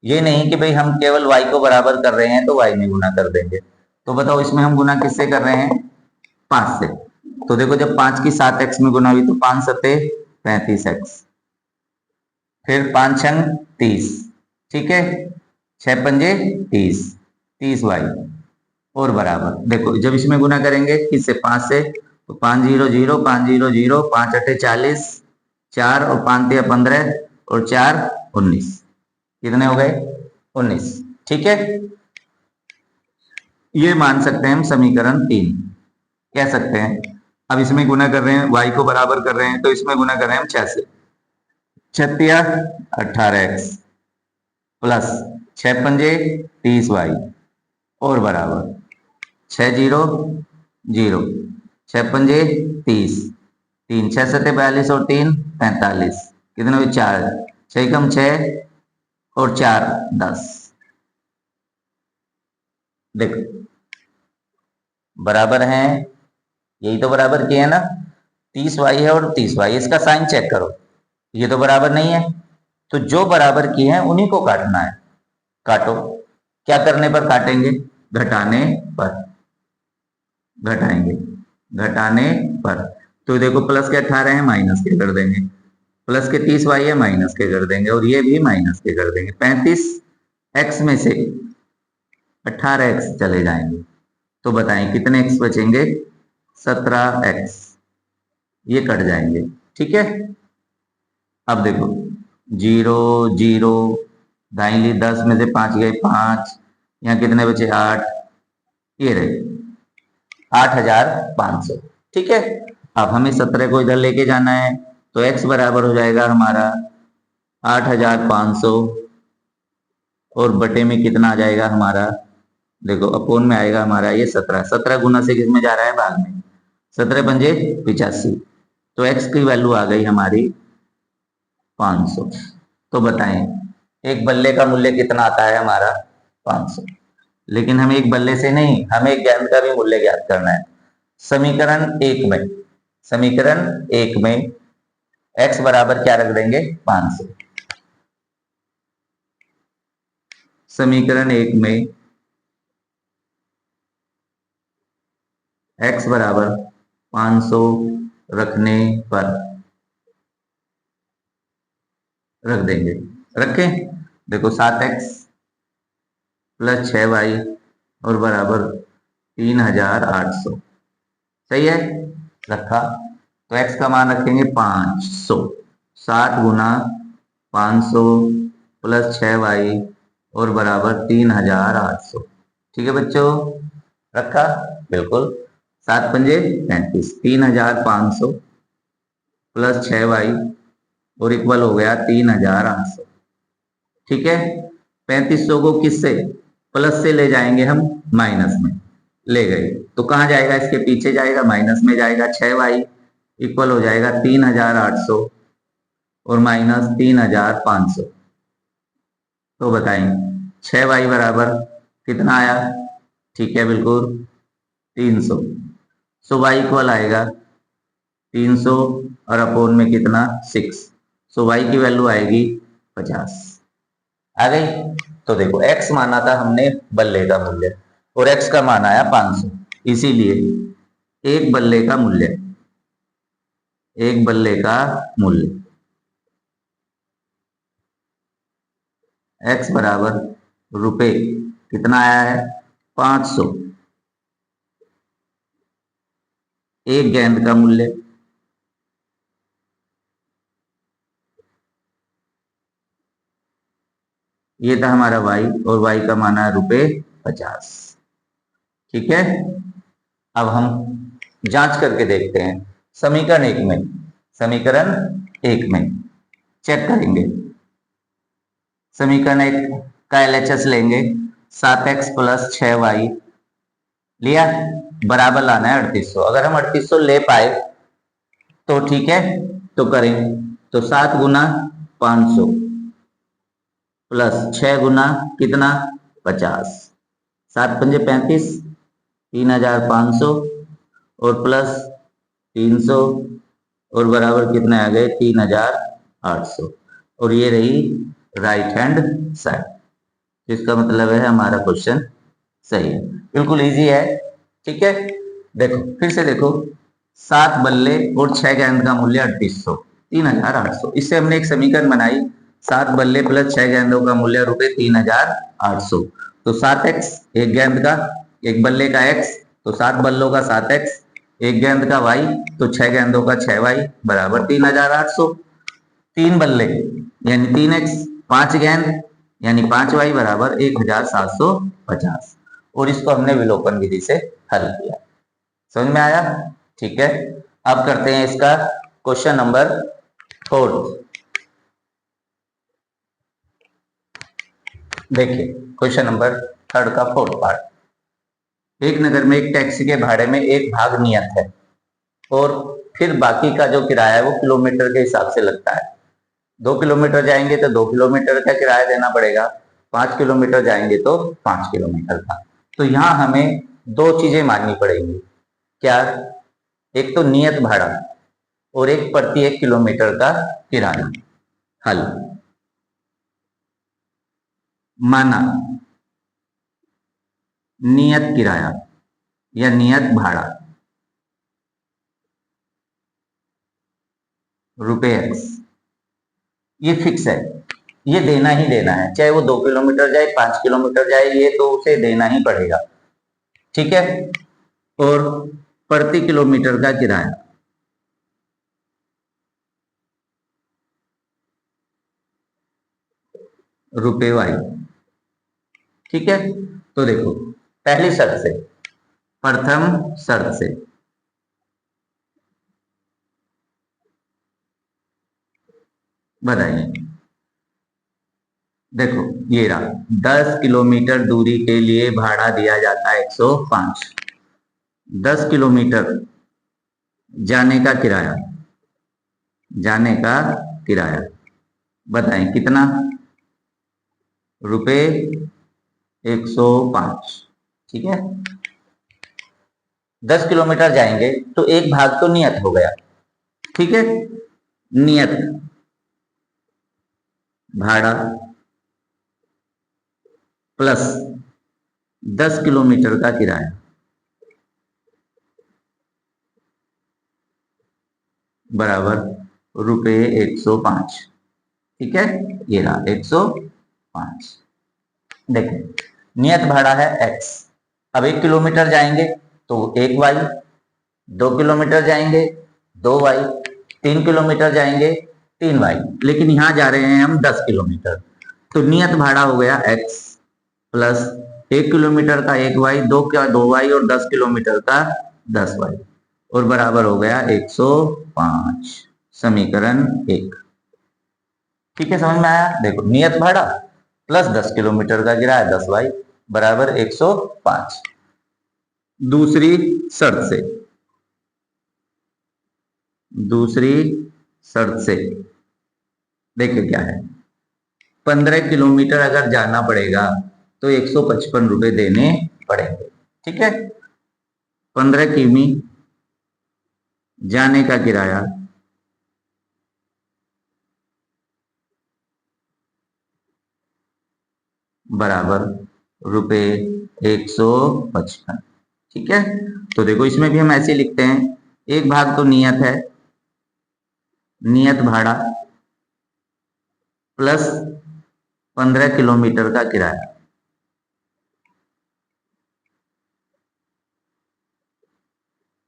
S1: ये नहीं कि भाई हम केवल y को बराबर कर रहे हैं तो y में गुना कर देंगे। तो बताओ इसमें हम गुना किससे कर रहे हैं, 5 से। तो देखो जब 5 की 7x में गुना हुई तो 5 सते 35x, फिर 5 छंग 30, ठीक है, 6 पंजे 30, 30y, और बराबर देखो जब इसमें गुना करेंगे किससे, 5 से, तो 5 0 0 5 0 0, 5 अठे 40, 4 और 5 तिया 15 और 4 19, कितने हो गए 19, ठीक है। ये मान सकते हैं हम समीकरण 3 कह सकते हैं। अब इसमें गुना कर रहे हैं, y को बराबर कर रहे हैं तो इसमें गुना कर रहे हैं हम 6 से, 6 तिया 18x प्लस 6 पंजे 30y, और बराबर 6 0 0, 6 पंजे 30, 3 6 सते 42 और 3 45, कितने हुए 4, 6 कम 6 और 4 10। देखो बराबर हैं, यही तो बराबर किया है ना, 30y है और 30y, इसका साइन चेक करो, ये तो बराबर नहीं है। तो जो बराबर किए हैं उन्हीं को काटना है, काटो। क्या करने पर काटेंगे, घटाने पर, घटाएंगे, घटाने पर। तो देखो प्लस के 18 है माइनस के कर देंगे, प्लस के 30y है माइनस के कर देंगे, और ये भी माइनस के कर देंगे। 35x में से 18x चले जाएंगे, तो बताएं कितने x बचेंगे, 17x, ये कट जाएंगे, ठीक है। अब देखो 0 0, दाहिनी 10 में से 5 गए 5, यहाँ कितने बचे 8, ये रहे 8500, ठीक है। अब हमें 17 को इधर लेके जाना है, तो x बराबर हो जाएगा हमारा 8500, और बटे में कितना आ जाएगा हमारा, देखो अपोन में आएगा हमारा ये 17, 17 गुना से किस में जा रहा है, भाग में, 17 पंजे 85, तो x की वैल्यू आ गई हमारी 500। तो बताएं एक बल्ले का मूल्य कितना आता है हमारा, 500। लेकिन हमें एक बल्ले से नहीं, हमें एक गेंद का भी मूल्य ज्ञात करना है। समीकरण 1 में, समीकरण 1 में x बराबर क्या रख देंगे, 500। समीकरण 1 में x बराबर 500 रखने पर रख देंगे, रखें। देखो 7x प्लस 6y और बराबर 3800, सही है, रखा। तो x का मान रखेंगे 500, 7 गुना 500 प्लस 6y और बराबर 3800, ठीक है बच्चों, रखा, बिल्कुल। 7 पंजे 35, 3500 प्लस 6y और इक्वल हो गया 3800, ठीक है। 3500 को किससे, प्लस से ले जाएंगे हम माइनस में, ले गए तो कहां जाएगा, इसके पीछे जाएगा, माइनस में जाएगा। 6y इक्वल हो जाएगा 3800 और माइनस 3500, तो बताएं 6y बराबर कितना आया, ठीक है, बिल्कुल 300। सो y इक्वल आएगा 300 और अपोन में कितना 6, सो y की वैल्यू आएगी 50, आ गई। तो देखो x माना था हमने बल्ले का मूल्य और x का मान आया 500, इसीलिए एक बल्ले का मूल्य, एक बल्ले का मूल्य x बराबर रुपए कितना आया है, 500। एक गेंद का मूल्य, ये था हमारा y, और y का मान है रुपए 50, ठीक है। अब हम जांच करके देखते हैं। समीकरण 1 में, समीकरण 1 में चेक करेंगे। समीकरण 1 का LHS लेंगे, 7x प्लस 6y लिया, बराबर लाना है 3800। अगर हम 3800 ले पाए तो ठीक है, तो करें। तो 7 गुना 500 प्लस 6 गुना कितना 50, 7×5 = 35, 3500 और प्लस 300 और बराबर कितने आ गए 3800। और ये रही राइट हैंड साइड। इसका मतलब है हमारा क्वेश्चन सही है, बिल्कुल इजी है। ठीक है, देखो फिर से देखो, 7 बल्ले और 6 गेंद का मूल्य 3800, 3800। इससे हमने एक समीकरण बनाई, 7 बल्ले प्लस 6 गेंदों का मूल्य रुपए 3800। तो 7x एक गेंद का, एक बल्ले का x, तो 7 बल्लों का 7x, एक गेंद का y, तो 6 गेंदों का 6y बराबर 3800। 3 बल्ले यानी 3x, 5 गेंद यानी 5y बराबर 1750। और इसको हमने विलोपन विधि से हल किया। समझ में आया? ठीक है, अब करते हैं इसका क्वेश्चन नंबर 4। देखिए क्वेश्चन नंबर 3 का 4th पार्ट। एक नगर में एक टैक्सी के भाड़े में एक भाग नियत है और फिर बाकी का जो किराया है वो किलोमीटर के हिसाब से लगता है। 2 किलोमीटर जाएंगे तो 2 किलोमीटर का किराया देना पड़ेगा, 5 किलोमीटर जाएंगे तो 5 किलोमीटर का। तो यहाँ हमें दो चीजें माननी पड़ेंगी। क्या? एक तो नियत भाड़ा और एक प्रति 1 किलोमीटर का किराया। हल। माना नियत किराया या नियत भाड़ा रुपए x, ये फिक्स है, ये देना ही देना है, चाहे वो 2 किलोमीटर जाए 5 किलोमीटर जाए, ये तो उसे देना ही पड़ेगा। ठीक है, और प्रति किलोमीटर का किराया रुपए y। ठीक है, तो देखो पहली शर्त से, प्रथम शर्त से बताइए। देखो ये रहा, 10 किलोमीटर दूरी के लिए भाड़ा दिया जाता है 105। 10 किलोमीटर जाने का किराया, जाने का किराया बताएं कितना? रुपए 105। ठीक है, 10 किलोमीटर जाएंगे तो एक भाग तो नियत हो गया। ठीक है, नियत भाड़ा प्लस 10 किलोमीटर का किराया बराबर रुपए 105। ठीक है, ये रहा 105। देखिए नियत भाड़ा है x, अब 1 किलोमीटर जाएंगे तो 1y, 2 किलोमीटर जाएंगे 2y, 3 किलोमीटर जाएंगे 3y, लेकिन यहां जा रहे हैं हम 10 किलोमीटर। तो नियत भाड़ा हो गया x प्लस 1 किलोमीटर का 1y, 2 का 2y और 10 किलोमीटर का 10y और बराबर हो गया 105। समीकरण 1। ठीक है, समझ में आया? देखो नियत भाड़ा प्लस 10 किलोमीटर का किराया 10y बराबर 105। दूसरी शर्त से, दूसरी शर्त से देखिए क्या है, 15 किलोमीटर अगर जाना पड़ेगा तो 155 रुपए देने पड़ेंगे। ठीक है, 15 किमी जाने का किराया बराबर रुपए 155। ठीक है, तो देखो इसमें भी हम ऐसे लिखते हैं, एक भाग तो नियत है, नियत भाड़ा प्लस 15 किलोमीटर का किराया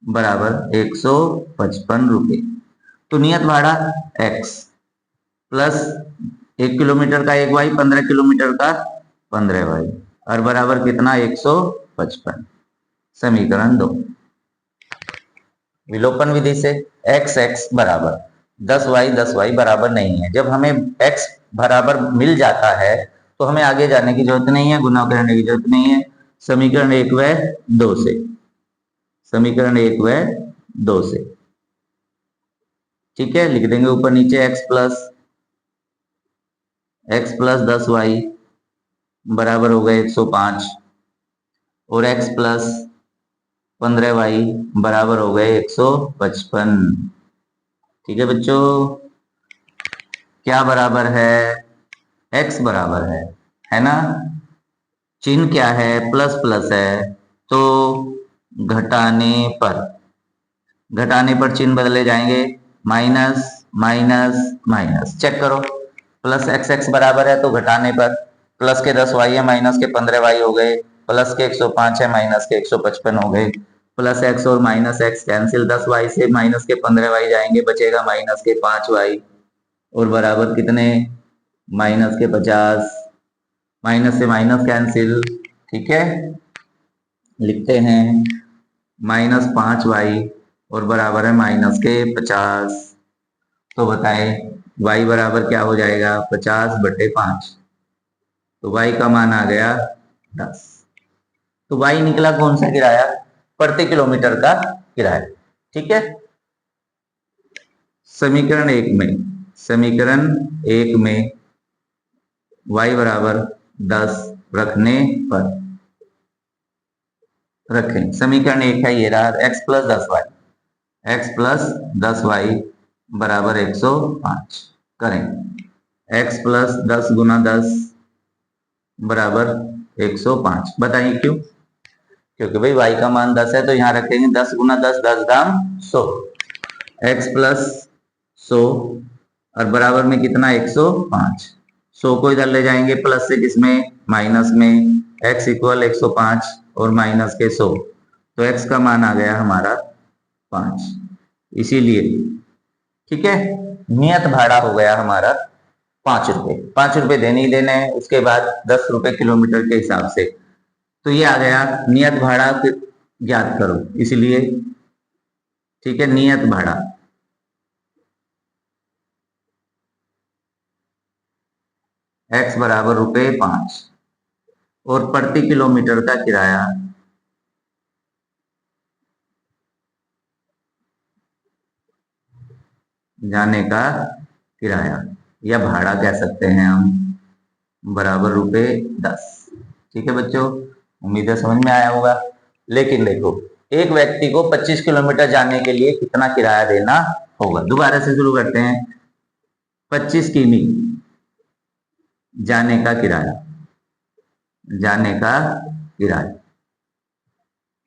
S1: बराबर 155 रुपए। तो नियत भाड़ा x प्लस 1 किलोमीटर का 1y, 15 किलोमीटर का 15y और बराबर कितना 155। समीकरण 2। विलोपन विधि से x x बराबर 10y 10y बराबर नहीं है। जब हमें x बराबर मिल जाता है तो हमें आगे जाने की जरूरत नहीं है, गुना करने की जरूरत नहीं है। समीकरण 1 व 2 से, समीकरण 1 व 2 से ठीक है, लिख देंगे ऊपर नीचे x plus x plus 10y बराबर हो गए 105 और x प्लस 15y बराबर हो गए 155। ठीक है बच्चों, क्या बराबर है? x बराबर है ना? चिन्ह क्या है? प्लस प्लस है, तो घटाने पर चिन्ह बदले जाएंगे, माइनस माइनस माइनस। चेक करो, प्लस एक्स एक्स बराबर है तो घटाने पर प्लस के 10y है माइनस के 15y हो गए, प्लस के 105 है माइनस के 155 हो गए, प्लस एक्स और माइनस एक्स कैंसिल, 10y से माइनस के 15y जाएंगे, बचेगा माइनस के 5y और बराबर कितने? माइनस के 50। माइनस से माइनस कैंसिल, ठीक है, लिखते हैं -5y और बराबर है माइनस के 50। तो बताएं y बराबर क्या हो जाएगा? 50/5। तो y का मान आ गया 10। तो y निकला कौन सा किराया? प्रति किलोमीटर का किराया। ठीक है, समीकरण एक में y बराबर 10 रखने पर, रखें समीकरण एक है ये रहा, x प्लस 10y बराबर 105 करें। x प्लस 10 गुना 10 बराबर 105। बताइए क्यों? क्योंकि भाई y का मान 10 है तो यहां रखेंगे 10 गुना 10, 10 दाम 100, x प्लस 100 और बराबर में कितना? 105। 100 को इधर ले जाएंगे प्लस से, किसमें? माइनस में। x इक्वल 105 और माइनस के 100, तो x का मान आ गया हमारा 5। इसीलिए ठीक है, नियत भाड़ा हो गया हमारा 5 रुपए। 5 रुपए देने ही देने हैं, उसके बाद 10 रुपए किलोमीटर के हिसाब से। तो ये आ गया नियत भाड़ा ज्ञात करो, इसलिए ठीक है, नियत भाड़ा x बराबर ₹5 और प्रति किलोमीटर का किराया जाने का किराया या भाड़ा कह सकते हैं हम, बराबर ₹10। ठीक है बच्चों, उम्मीद है समझ में आया होगा। लेकिन देखो, एक व्यक्ति को 25 किलोमीटर जाने के लिए कितना किराया देना होगा? दोबारा से शुरू करते हैं। 25 किमी जाने का किराया,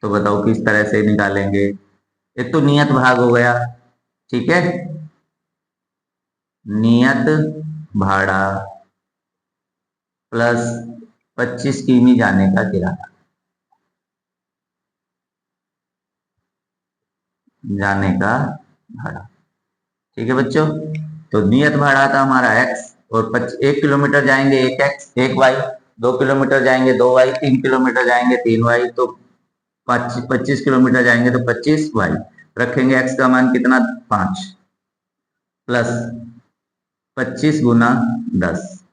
S1: तो बताओ किस तरह से निकालेंगे? एक तो नियत भाग हो गया, ठीक है, नियत भाड़ा प्लस 25 किमी जाने का किराया, जाने का भाड़ा। ठीक है बच्चों, तो नियत भाड़ा था हमारा x और 1 किलोमीटर जाएंगे 1x 1y, 2 किलोमीटर जाएंगे 2y, 3 किलोमीटर जाएंगे 3y, तो 25 किलोमीटर जाएंगे तो 25y। रखेंगे x का मान कितना? 5 प्लस 25 गुना 10,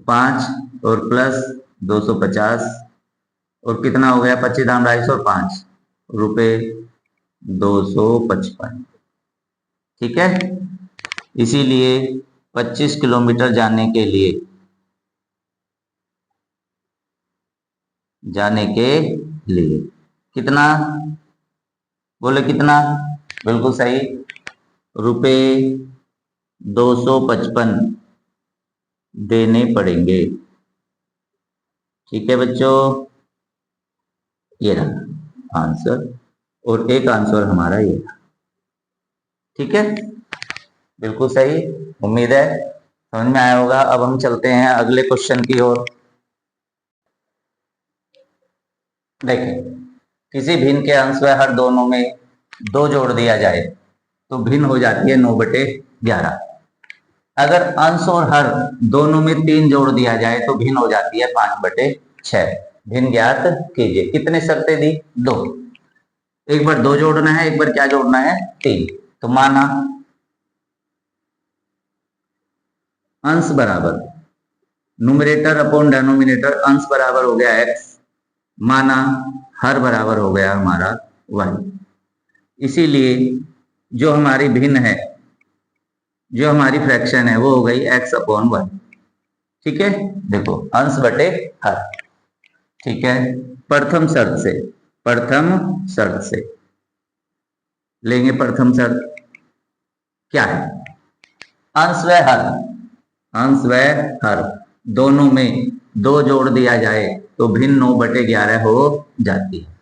S1: 5 और प्लस 250 और कितना हो गया? 25 दाम 250 और 5 रुपए 255। ठीक है, इसीलिए 25 किलोमीटर जाने के लिए कितना? बोले कितना? बिल्कुल सही, ₹255 देने पड़ेंगे। ठीक है बच्चों, ये रहा आंसर और एक आंसर हमारा ये रहा। ठीक है, बिल्कुल सही, उम्मीद है समझ में आया होगा। अब हम चलते हैं अगले क्वेश्चन की ओर। देखें, किसी भिन्न के अंश व हर दोनों में 2 जोड़ दिया जाए तो भिन्न हो जाती है 9/11। अगर अंश और हर दोनों में 3 जोड़ दिया जाए तो भिन्न हो जाती है 5/6। भिन्न ज्ञात कीजिए। कितने शर्तें दी? 2। एक बार 2 जोड़ना है, एक बार क्या जोड़ना है? 3। तो माना अंश बराबर न्यूमरेटर अपॉन डेनोमिनेटर, अंश बराबर हो गया x, माना हर बराबर हो गया हमारा y। इसीलिए जो हमारी भिन्न है, जो हमारी फ्रैक्शन है, वो हो गई x/y। ठीक है, देखो अंश बटे हर। ठीक है, प्रथम शर्त से लेंगे। प्रथम शर्त क्या है? अंश व हर, अंश व हर दोनों में 2 जोड़ दिया जाए तो भिन्न 9/11 हो जाती है।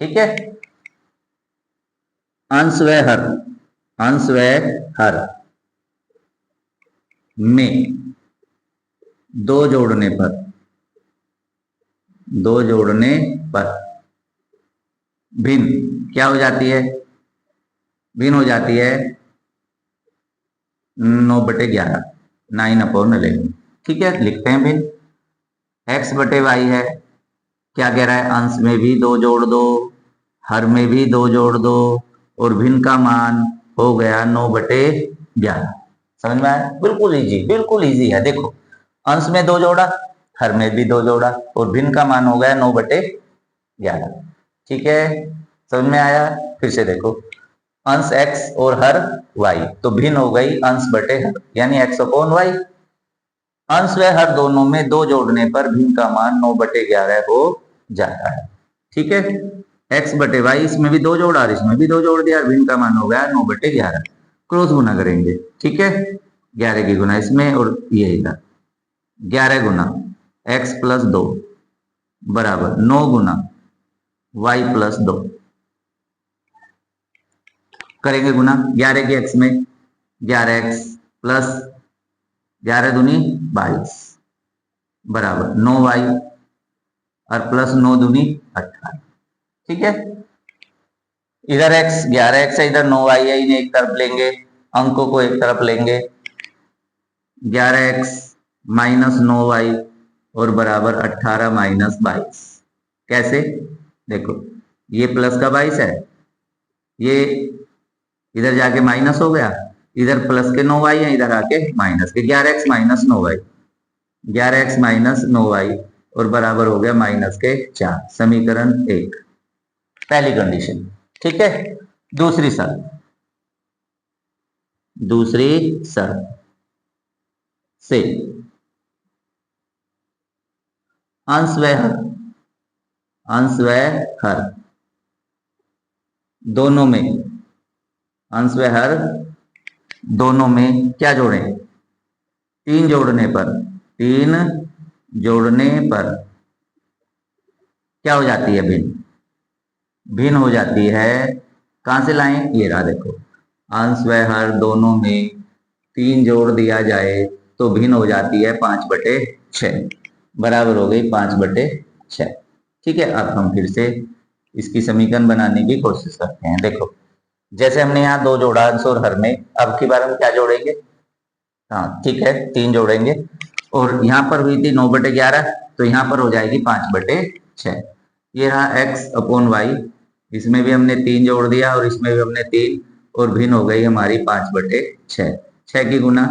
S1: ठीक है, अंश व हर में 2 जोड़ने पर भिन्न क्या हो जाती है? भिन्न हो जाती है 9/11, 9/11। ठीक है, लिखते हैं भिन्न। x बटे वाई है, क्या कह रहा है? अंश में भी 2 जोड़ दो, हर में भी 2 जोड़ दो, और भिन्न का मान हो गया 9/11। समझ में आया? बिल्कुल इजी है। देखो, अंश में 2 जोड़ा, हर में भी 2 जोड़ा, और भिन्न का मान हो गया 9/11। ठीक है, समझ में आया? फिर से देखो, अंश x और हर y, तो भिन्न हो गई अंश बटे हर, यानी x/y। अंश व हर दोनों में 2 जोड़ने पर भिन्न का मान 9/11 हो जाता है। ठीक है, x बटे वाई, इसमें भी 2 जोड़ा और इसमें भी 2 जोड़ दिया, भिन्न का मान हो गया 9/11। क्रॉस गुना करेंगे। ठीक है, 11 की गुना इसमें और ये इधर, 11 गुना x + 2 बराबर 9 गुना y + 2। करेंगे गुना 11 के x में, 11x प्लस 11 दूनी 22 बराबर 9y और प्लस 9 दूनी 18। ठीक है, इधर x 11x है, इधर 9y है, इन्हें एक तरफ लेंगे, अंकों को एक तरफ लेंगे। 11x माइनस 9y और बराबर 18 माइनस 22। कैसे? देखो, ये प्लस का 22 है, ये इधर जाके माइनस हो गया, इधर प्लस के 9y है, इधर आके माइनस के। 11x minus 9y, 11x minus 9y और बराबर हो गया माइनस के 4। समीकरण 1, पहली कंडीशन। ठीक है, दूसरी शर्त से अंश व हर दोनों में, अंश व हर दोनों में क्या जोड़े? 3 जोड़ने पर क्या हो जाती है? भिन्न हो जाती है। कहां से लाएं? ये रहा, देखो, अंश व हर दोनों में 3 जोड़ दिया जाए तो भिन्न हो जाती है 5/6, बराबर हो गई 5/6। ठीक है, अब हम फिर से इसकी समीकरण बनाने की कोशिश करते हैं। देखो, जैसे हमने यहाँ 2 जोड़ा अंश और हर में, अब की बार हम क्या जोड़ेंगे? हाँ, ठीक है, 3 जोड़ेंगे, और यहाँ पर हुई थी 9/11, तो यहाँ पर हो जाएगी 5/6। ये रहा x/y, इसमें भी हमने 3 जोड़ दिया और इसमें भी हमने 3, और भिन्न हो गई हमारी 5/6। 6 की गुना,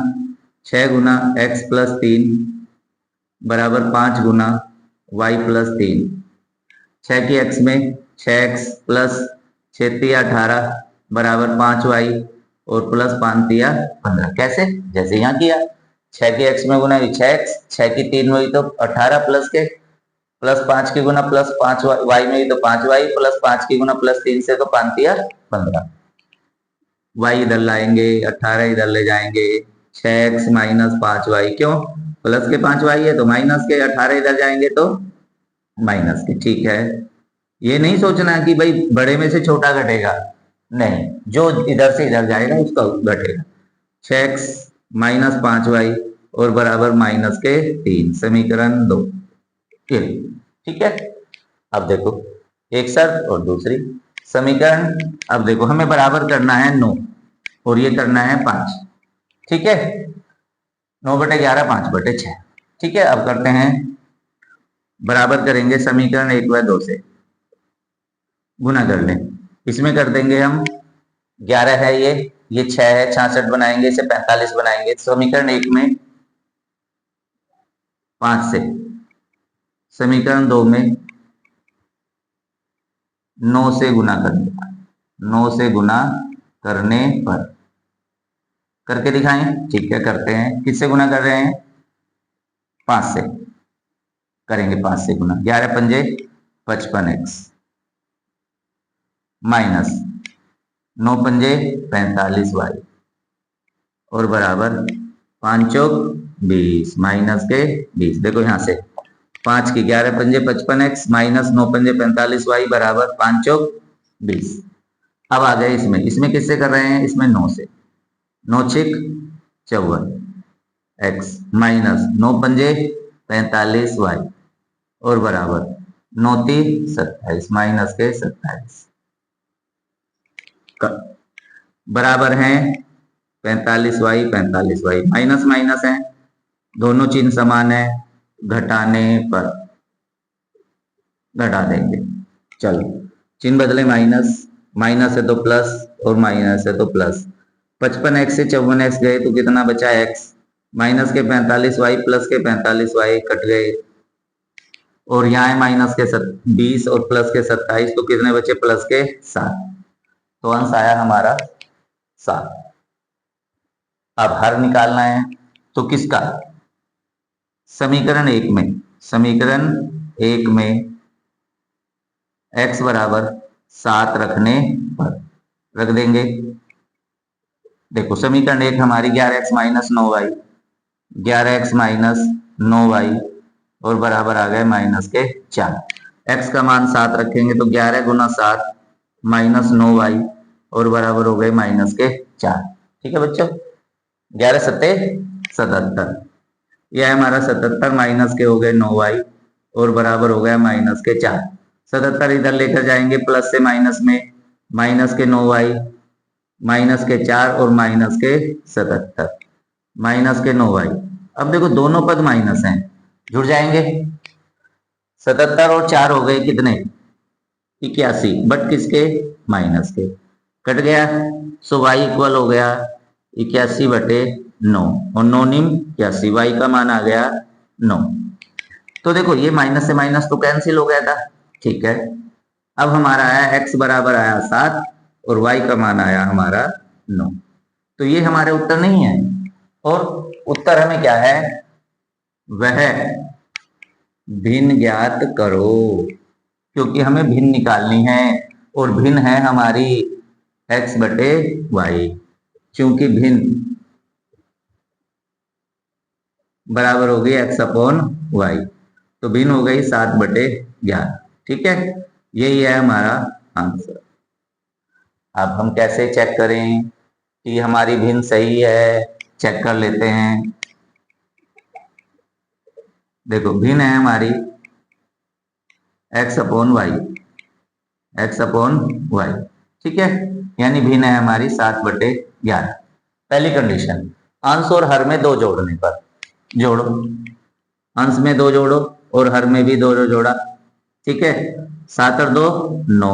S1: 6 गुना x + 3 बराबर 5 गुना y + 3। 6 की x में 6x प्लस 6 × 18 बराबर 5y और प्लस 5 × 15। कैसे? जैसे यहाँ किया, 6 की x में गुना 6x, 6 की 3 में हुई तो 18 प्लस के, प्लस 5 की गुना प्लस 5y में हुई तो 5y, प्लस 5 की गुना प्लस 3 से तो 5 × 15। y इधर लाएंगे, 18 इधर ले जाएंगे, 6x माइनस 5y, क्यों? प्लस के 5y है तो माइनस के, 18 इधर जाएंगे तो माइनस के। ठीक है, ये नहीं सोचना कि भाई बड़े में से छोटा घटेगा, नहीं, जो इधर से इधर जाएगा उसका घटेगा। 6x माइनस 5y और बराबर माइनस के 3। समीकरण 2। ठीक है, अब देखो, एक शर्त और दूसरी समीकरण। अब देखो, हमें बराबर करना है 9 और ये करना है 5। ठीक है, 9/11 5/6। ठीक है, अब करते हैं, बराबर करेंगे समीकरण 1 व 2 से, गुना कर लें। इसमें कर देंगे हम, 11 है ये 6 है, 66 बनाएंगे, इसे 45 बनाएंगे। समीकरण 1 में 5 से, समीकरण 2 में 9 से गुना करने पर, 9 से गुना करने पर, करके दिखाएं? ठीक है, करते हैं। किससे गुना कर रहे हैं? 5 से करेंगे, 5 से गुना, 11 पंजे 55x माइनस 9 पंजे 45y और बराबर 5 चौक 20 माइनस के 20। देखो यहां से 5 की 11 पंजे 55x माइनस 9 पंजे 45y बराबर 5 चौक 20। अब आ गए इसमें, इसमें किससे कर रहे हैं, इसमें 9 से, 9 छिक 54 x माइनस 9 पंजे 45y और बराबर 9 तीन 27 माइनस के 27 बराबर हैं 45y 45y, माइनस माइनस है, दोनों चिन्ह समान है, घटाने पर घटा देंगे। चलो चिन्ह बदले, माइनस माइनस है तो प्लस और माइनस है तो प्लस। 55x से 54x गए तो कितना बचा x, माइनस के 45y प्लस के 45y कट गए और यहाँ है माइनस के 20 और प्लस के 27 तो कितने बचे, प्लस के 7। तो अंश आया हमारा 7। अब हर निकालना है तो किसका, समीकरण 1 में, समीकरण 1 में x बराबर 7 रखने पर रख देंगे। देखो समीकरण 1 हमारी 11x minus 9y, 11x minus 9y और बराबर आ गए माइनस के 4। x का मान 7 रखेंगे तो 11 गुना 7 माइनस 9y और बराबर हो गए माइनस के 4। ठीक है बच्चों, 11 सत्ते 77, यह हमारा 77 माइनस के हो गए 9y और बराबर हो गया माइनस के 4। 77 इधर लेकर जाएंगे प्लस से माइनस में, माइनस के 9y माइनस के 4 और माइनस के 77 माइनस के 9y। अब देखो दोनों पद माइनस हैं, जुड़ जाएंगे, 77 और 4 हो गए कितने 81, बट किसके, माइनस के, कट गया, सो y इक्वल हो गया 81 बटे 9 और 9 निम 81, y का मान आ गया 9। तो देखो ये माइनस से माइनस तो कैंसिल हो गया था, ठीक है। अब हमारा आया x बराबर आया 7 और y का मान आया हमारा 9। तो ये हमारे उत्तर नहीं है, और उत्तर हमें क्या है, वह भिन्न ज्ञात करो, क्योंकि हमें भिन्न निकालनी है और भिन्न है हमारी x बटे y, क्योंकि भिन्न बराबर हो गई x अपॉन y, तो भिन्न हो गई 7 बटे 11। ठीक है, यही है हमारा आंसर। अब हम कैसे चेक करें कि हमारी भिन्न सही है, चेक कर लेते हैं। देखो भिन्न है हमारी x upon y, x upon y, ठीक है, यानी भिन्न है हमारी 7 बटे 11। पहली कंडीशन, अंश और हर में 2 जोड़ने पर, जोड़ो, अंश में 2 जोड़ो और हर में भी 2 जोड़ा, ठीक है, 7 और 2 9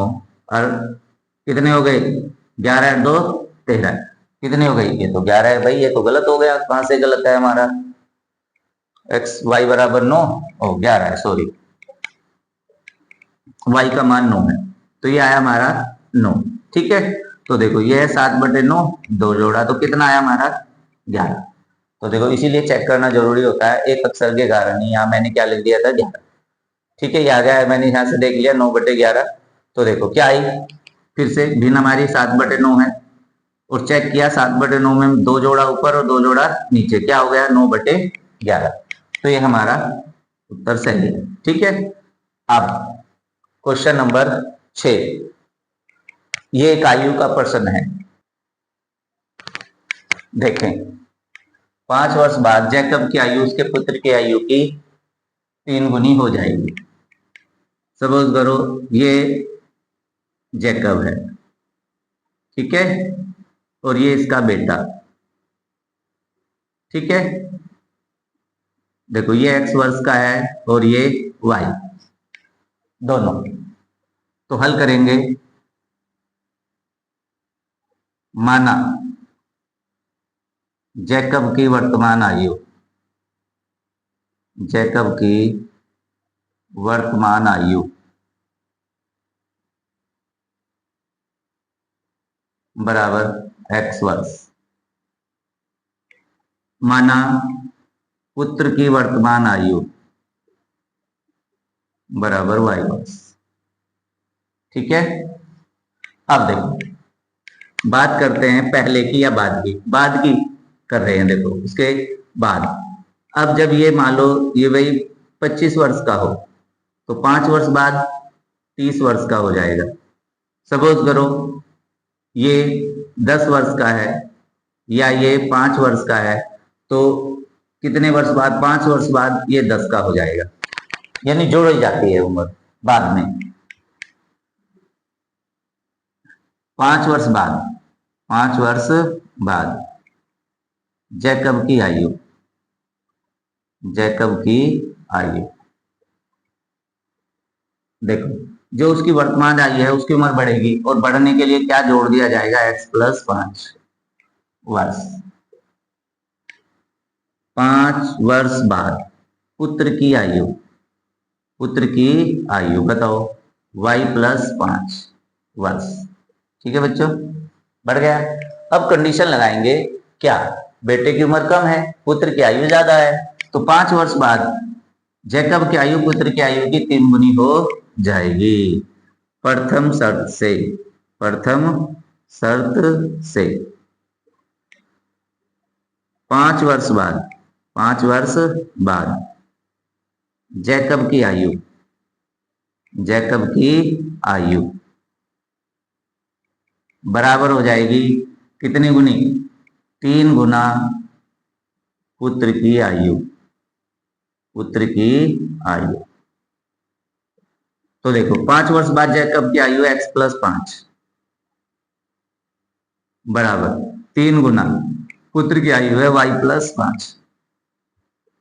S1: और कितने हो गए 11 और 2 13, कितने हो गई, ये तो 11 है भाई, ये तो गलत हो गया, कहां से गलत है हमारा, एक्स वाई बराबर 9 और 11 है, सॉरी y का मान 9 है, तो ये आया हमारा 9। ठीक है, तो देखो ये है 7 बटे 9, 2 जोड़ा तो कितना आया हमारा 11। तो देखो इसीलिए चेक करना जरूरी होता है, एक अक्षर के कारण ही, यहाँ मैंने क्या लिख दिया था 11। ठीक है, ये आ गया, मैंने यहाँ से देख लिया 9 बटे 11। तो देखो क्या आई, फिर से भिन्न हमारी 7 बटे 9 है और चेक किया 7 बटे 9 में 2 जोड़ा ऊपर और 2 जोड़ा नीचे, क्या हो गया 9 बटे 11। तो ये हमारा उत्तर सही है। ठीक है, अब क्वेश्चन नंबर 6, ये एक आयु का प्रश्न है। देखें, 5 वर्ष बाद जैकब की आयु उसके पुत्र की आयु की 3 गुनी हो जाएगी। सपोज करो ये जैकब है, ठीक है, और ये इसका बेटा, ठीक है, देखो ये x वर्ष का है और ये y, दोनों, तो हल करेंगे। माना जैकब की वर्तमान आयु, जैकब की वर्तमान आयु बराबर x वर्ष। माना पुत्र की वर्तमान आयु बराबर y वर्ष। ठीक है, अब देखो बात करते हैं पहले की या बाद की कर रहे हैं। देखो उसके बाद अब जब ये मान लो ये भाई 25 वर्ष का हो तो 5 वर्ष बाद 30 वर्ष का हो जाएगा। सपोज करो ये 10 वर्ष का है या ये 5 वर्ष का है तो कितने वर्ष बाद, 5 वर्ष बाद ये 10 का हो जाएगा, यानी जोड़ी जाती है उम्र बाद में। 5 वर्ष बाद जैकब की आयु देखो जो उसकी वर्तमान आयु है उसकी उम्र बढ़ेगी और बढ़ने के लिए क्या जोड़ दिया जाएगा, x + 5 वर्ष। 5 वर्ष बाद पुत्र की आयु बताओ y + 5 वर्ष। ठीक है बच्चों, बढ़ गया। अब कंडीशन लगाएंगे, क्या बेटे की उम्र कम है पुत्र की आयु ज्यादा है, तो 5 वर्ष बाद जैकब की आयु पुत्र की आयु की 3 गुनी हो जाएगी प्रथम शर्त से। 5 वर्ष बाद जैकब की आयु बराबर हो जाएगी कितनी गुनी, 3 गुना पुत्र की आयु। तो देखो 5 वर्ष बाद जैकब की आयु x + 5 बराबर 3 गुना पुत्र की आयु है y + 5,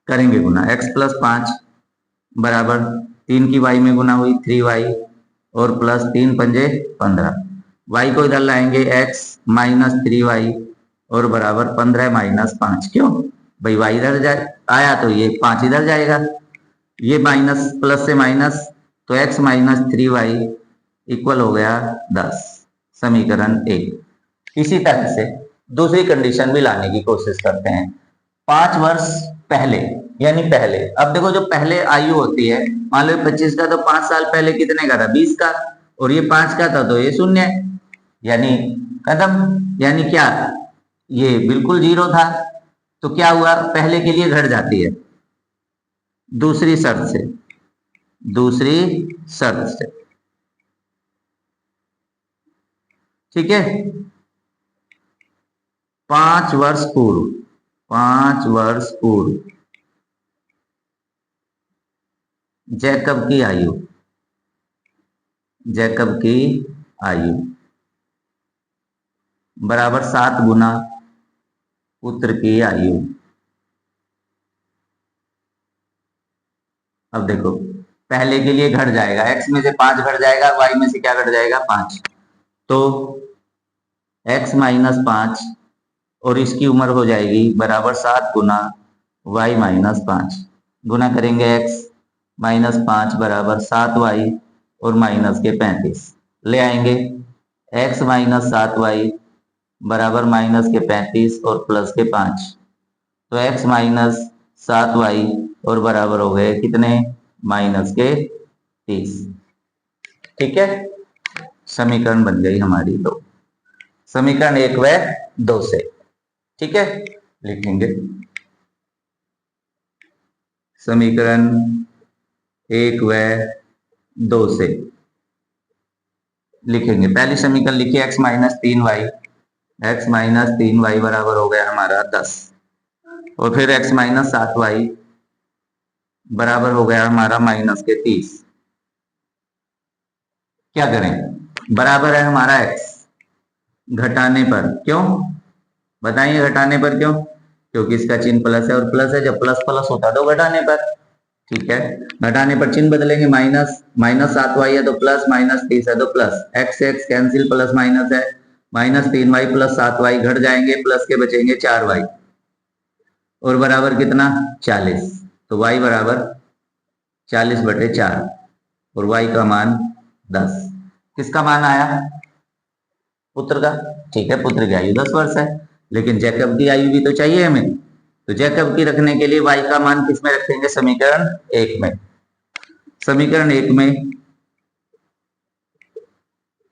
S1: करेंगे गुना x + 5 बराबर 3 की y में गुना हुई 3y और प्लस 3 पंजे 15, y को इधर लाएंगे x - 3y और बराबर 15 - 5। क्यों भाई, y इधर आया तो ये 5 इधर जाएगा, ये माइनस प्लस से माइनस तो x - 3y इक्वल हो गया 10, समीकरण 1। इसी तरह से दूसरी कंडीशन भी लाने की कोशिश करते हैं। 5 वर्ष पहले यानी पहले, अब देखो जो पहले आयु होती है मान लो 25 का तो 5 साल पहले कितने का था, 20 का, और ये 5 का था तो ये 0 यानी खत्म, यानी क्या ये बिल्कुल 0 था। तो क्या हुआ, पहले के लिए घट जाती है दूसरी शर्त से। ठीक है, 5 वर्ष पूर्व जैकब की आयु बराबर 7 गुना पुत्र की आयु। अब देखो पहले के लिए घट जाएगा, x में से 5 घट जाएगा, y में से क्या घट जाएगा 5, तो x - 5 और इसकी उम्र हो जाएगी बराबर 7 गुना y - 5, गुना करेंगे x - 5 बराबर 7y और माइनस के 35 ले आएंगे, x - 7y बराबर माइनस के 35 और प्लस के 5, तो x - 7y और बराबर हो गए कितने, माइनस के 30। ठीक है, समीकरण बन गई हमारी 2, समीकरण 1 व 2 से। ठीक है, लिखेंगे समीकरण 1 व 2 से लिखेंगे। पहली समीकरण लिखिए x - 3y बराबर हो गया हमारा 10, और फिर x - 7y बराबर हो गया हमारा माइनस के 30। क्या करें, बराबर है हमारा x घटाने पर, क्यों बताइए घटाने पर क्यों, क्योंकि इसका चिन्ह प्लस है और प्लस है, जब प्लस प्लस होता है तो घटाने पर। ठीक है, घटाने पर चिन्ह बदलेंगे, माइनस 7y है तो प्लस, माइनस 30 है तो प्लस, x से x कैंसिल, प्लस माइनस है, -3y + 7y घट जाएंगे, प्लस के बचेंगे 4y और बराबर कितना 40, तो y बराबर 40/4 और y का मान 10। किसका मान आया, पुत्र का। ठीक है, पुत्र की आयु 10 वर्ष है, लेकिन जैकब की आयु भी तो चाहिए हमें, तो जैकब की रखने के लिए y का मान किस में रखेंगे? समीकरण 1 में। समीकरण 1 में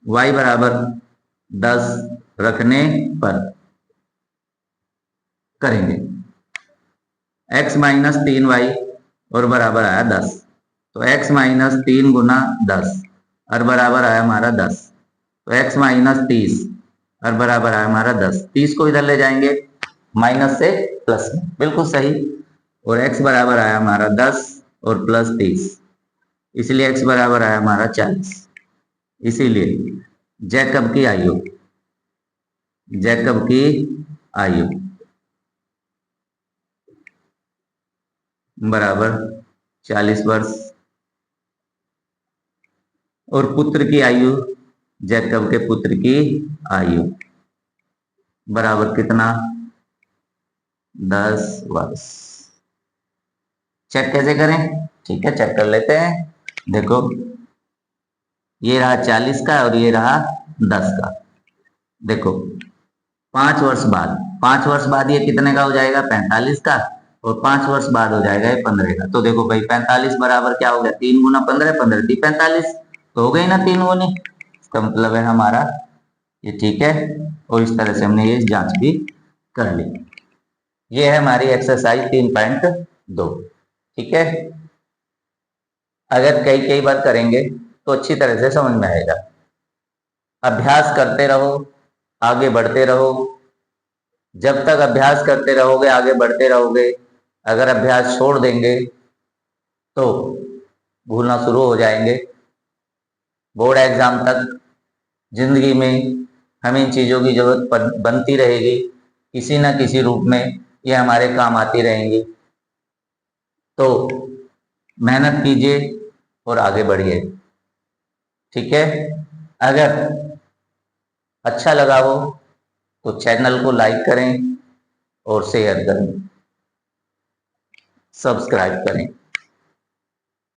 S1: y बराबर 10 रखने पर करेंगे x माइनस 3y और बराबर आया 10। तो x माइनस 3 गुना 10 और बराबर आया हमारा 10। तो x माइनस 30 और बराबर आया हमारा 10। 30 को इधर ले जाएंगे माइनस से प्लस में, बिल्कुल सही। और x बराबर आया हमारा 10 और प्लस 30, इसलिए x बराबर आया हमारा 40। इसीलिए जैकब की आयु बराबर 40 वर्ष और पुत्र की आयु, जैकब के पुत्र की आयु बराबर कितना? 10 वर्ष। चेक कैसे करें? ठीक है, चेक कर लेते हैं। देखो ये रहा 40 का और ये रहा 10 का। देखो 5 वर्ष बाद ये कितने का हो जाएगा? 45 का। और 5 वर्ष बाद हो जाएगा ये 15 का। तो देखो भाई 45 बराबर क्या हो गया? 3 गुना 15, 15 × 45, तो हो गई ना 3 गुनी। इसका मतलब है हमारा ये ठीक है। और इस तरह से हमने ये जांच भी कर ली। ये है हमारी एक्सरसाइज 3.2। ठीक है, अगर कई बार करेंगे तो अच्छी तरह से समझ में आएगा। अभ्यास करते रहो, आगे बढ़ते रहो। जब तक अभ्यास करते रहोगे, आगे बढ़ते रहोगे। अगर अभ्यास छोड़ देंगे तो भूलना शुरू हो जाएंगे। बोर्ड एग्जाम तक जिंदगी में हमें इन चीजों की जरूरत बनती रहेगी, किसी न किसी रूप में ये हमारे काम आती रहेंगी। तो मेहनत कीजिए और आगे बढ़िए। ठीक है, अगर अच्छा लगा हो तो चैनल को लाइक करें और शेयर करें, सब्सक्राइब करें।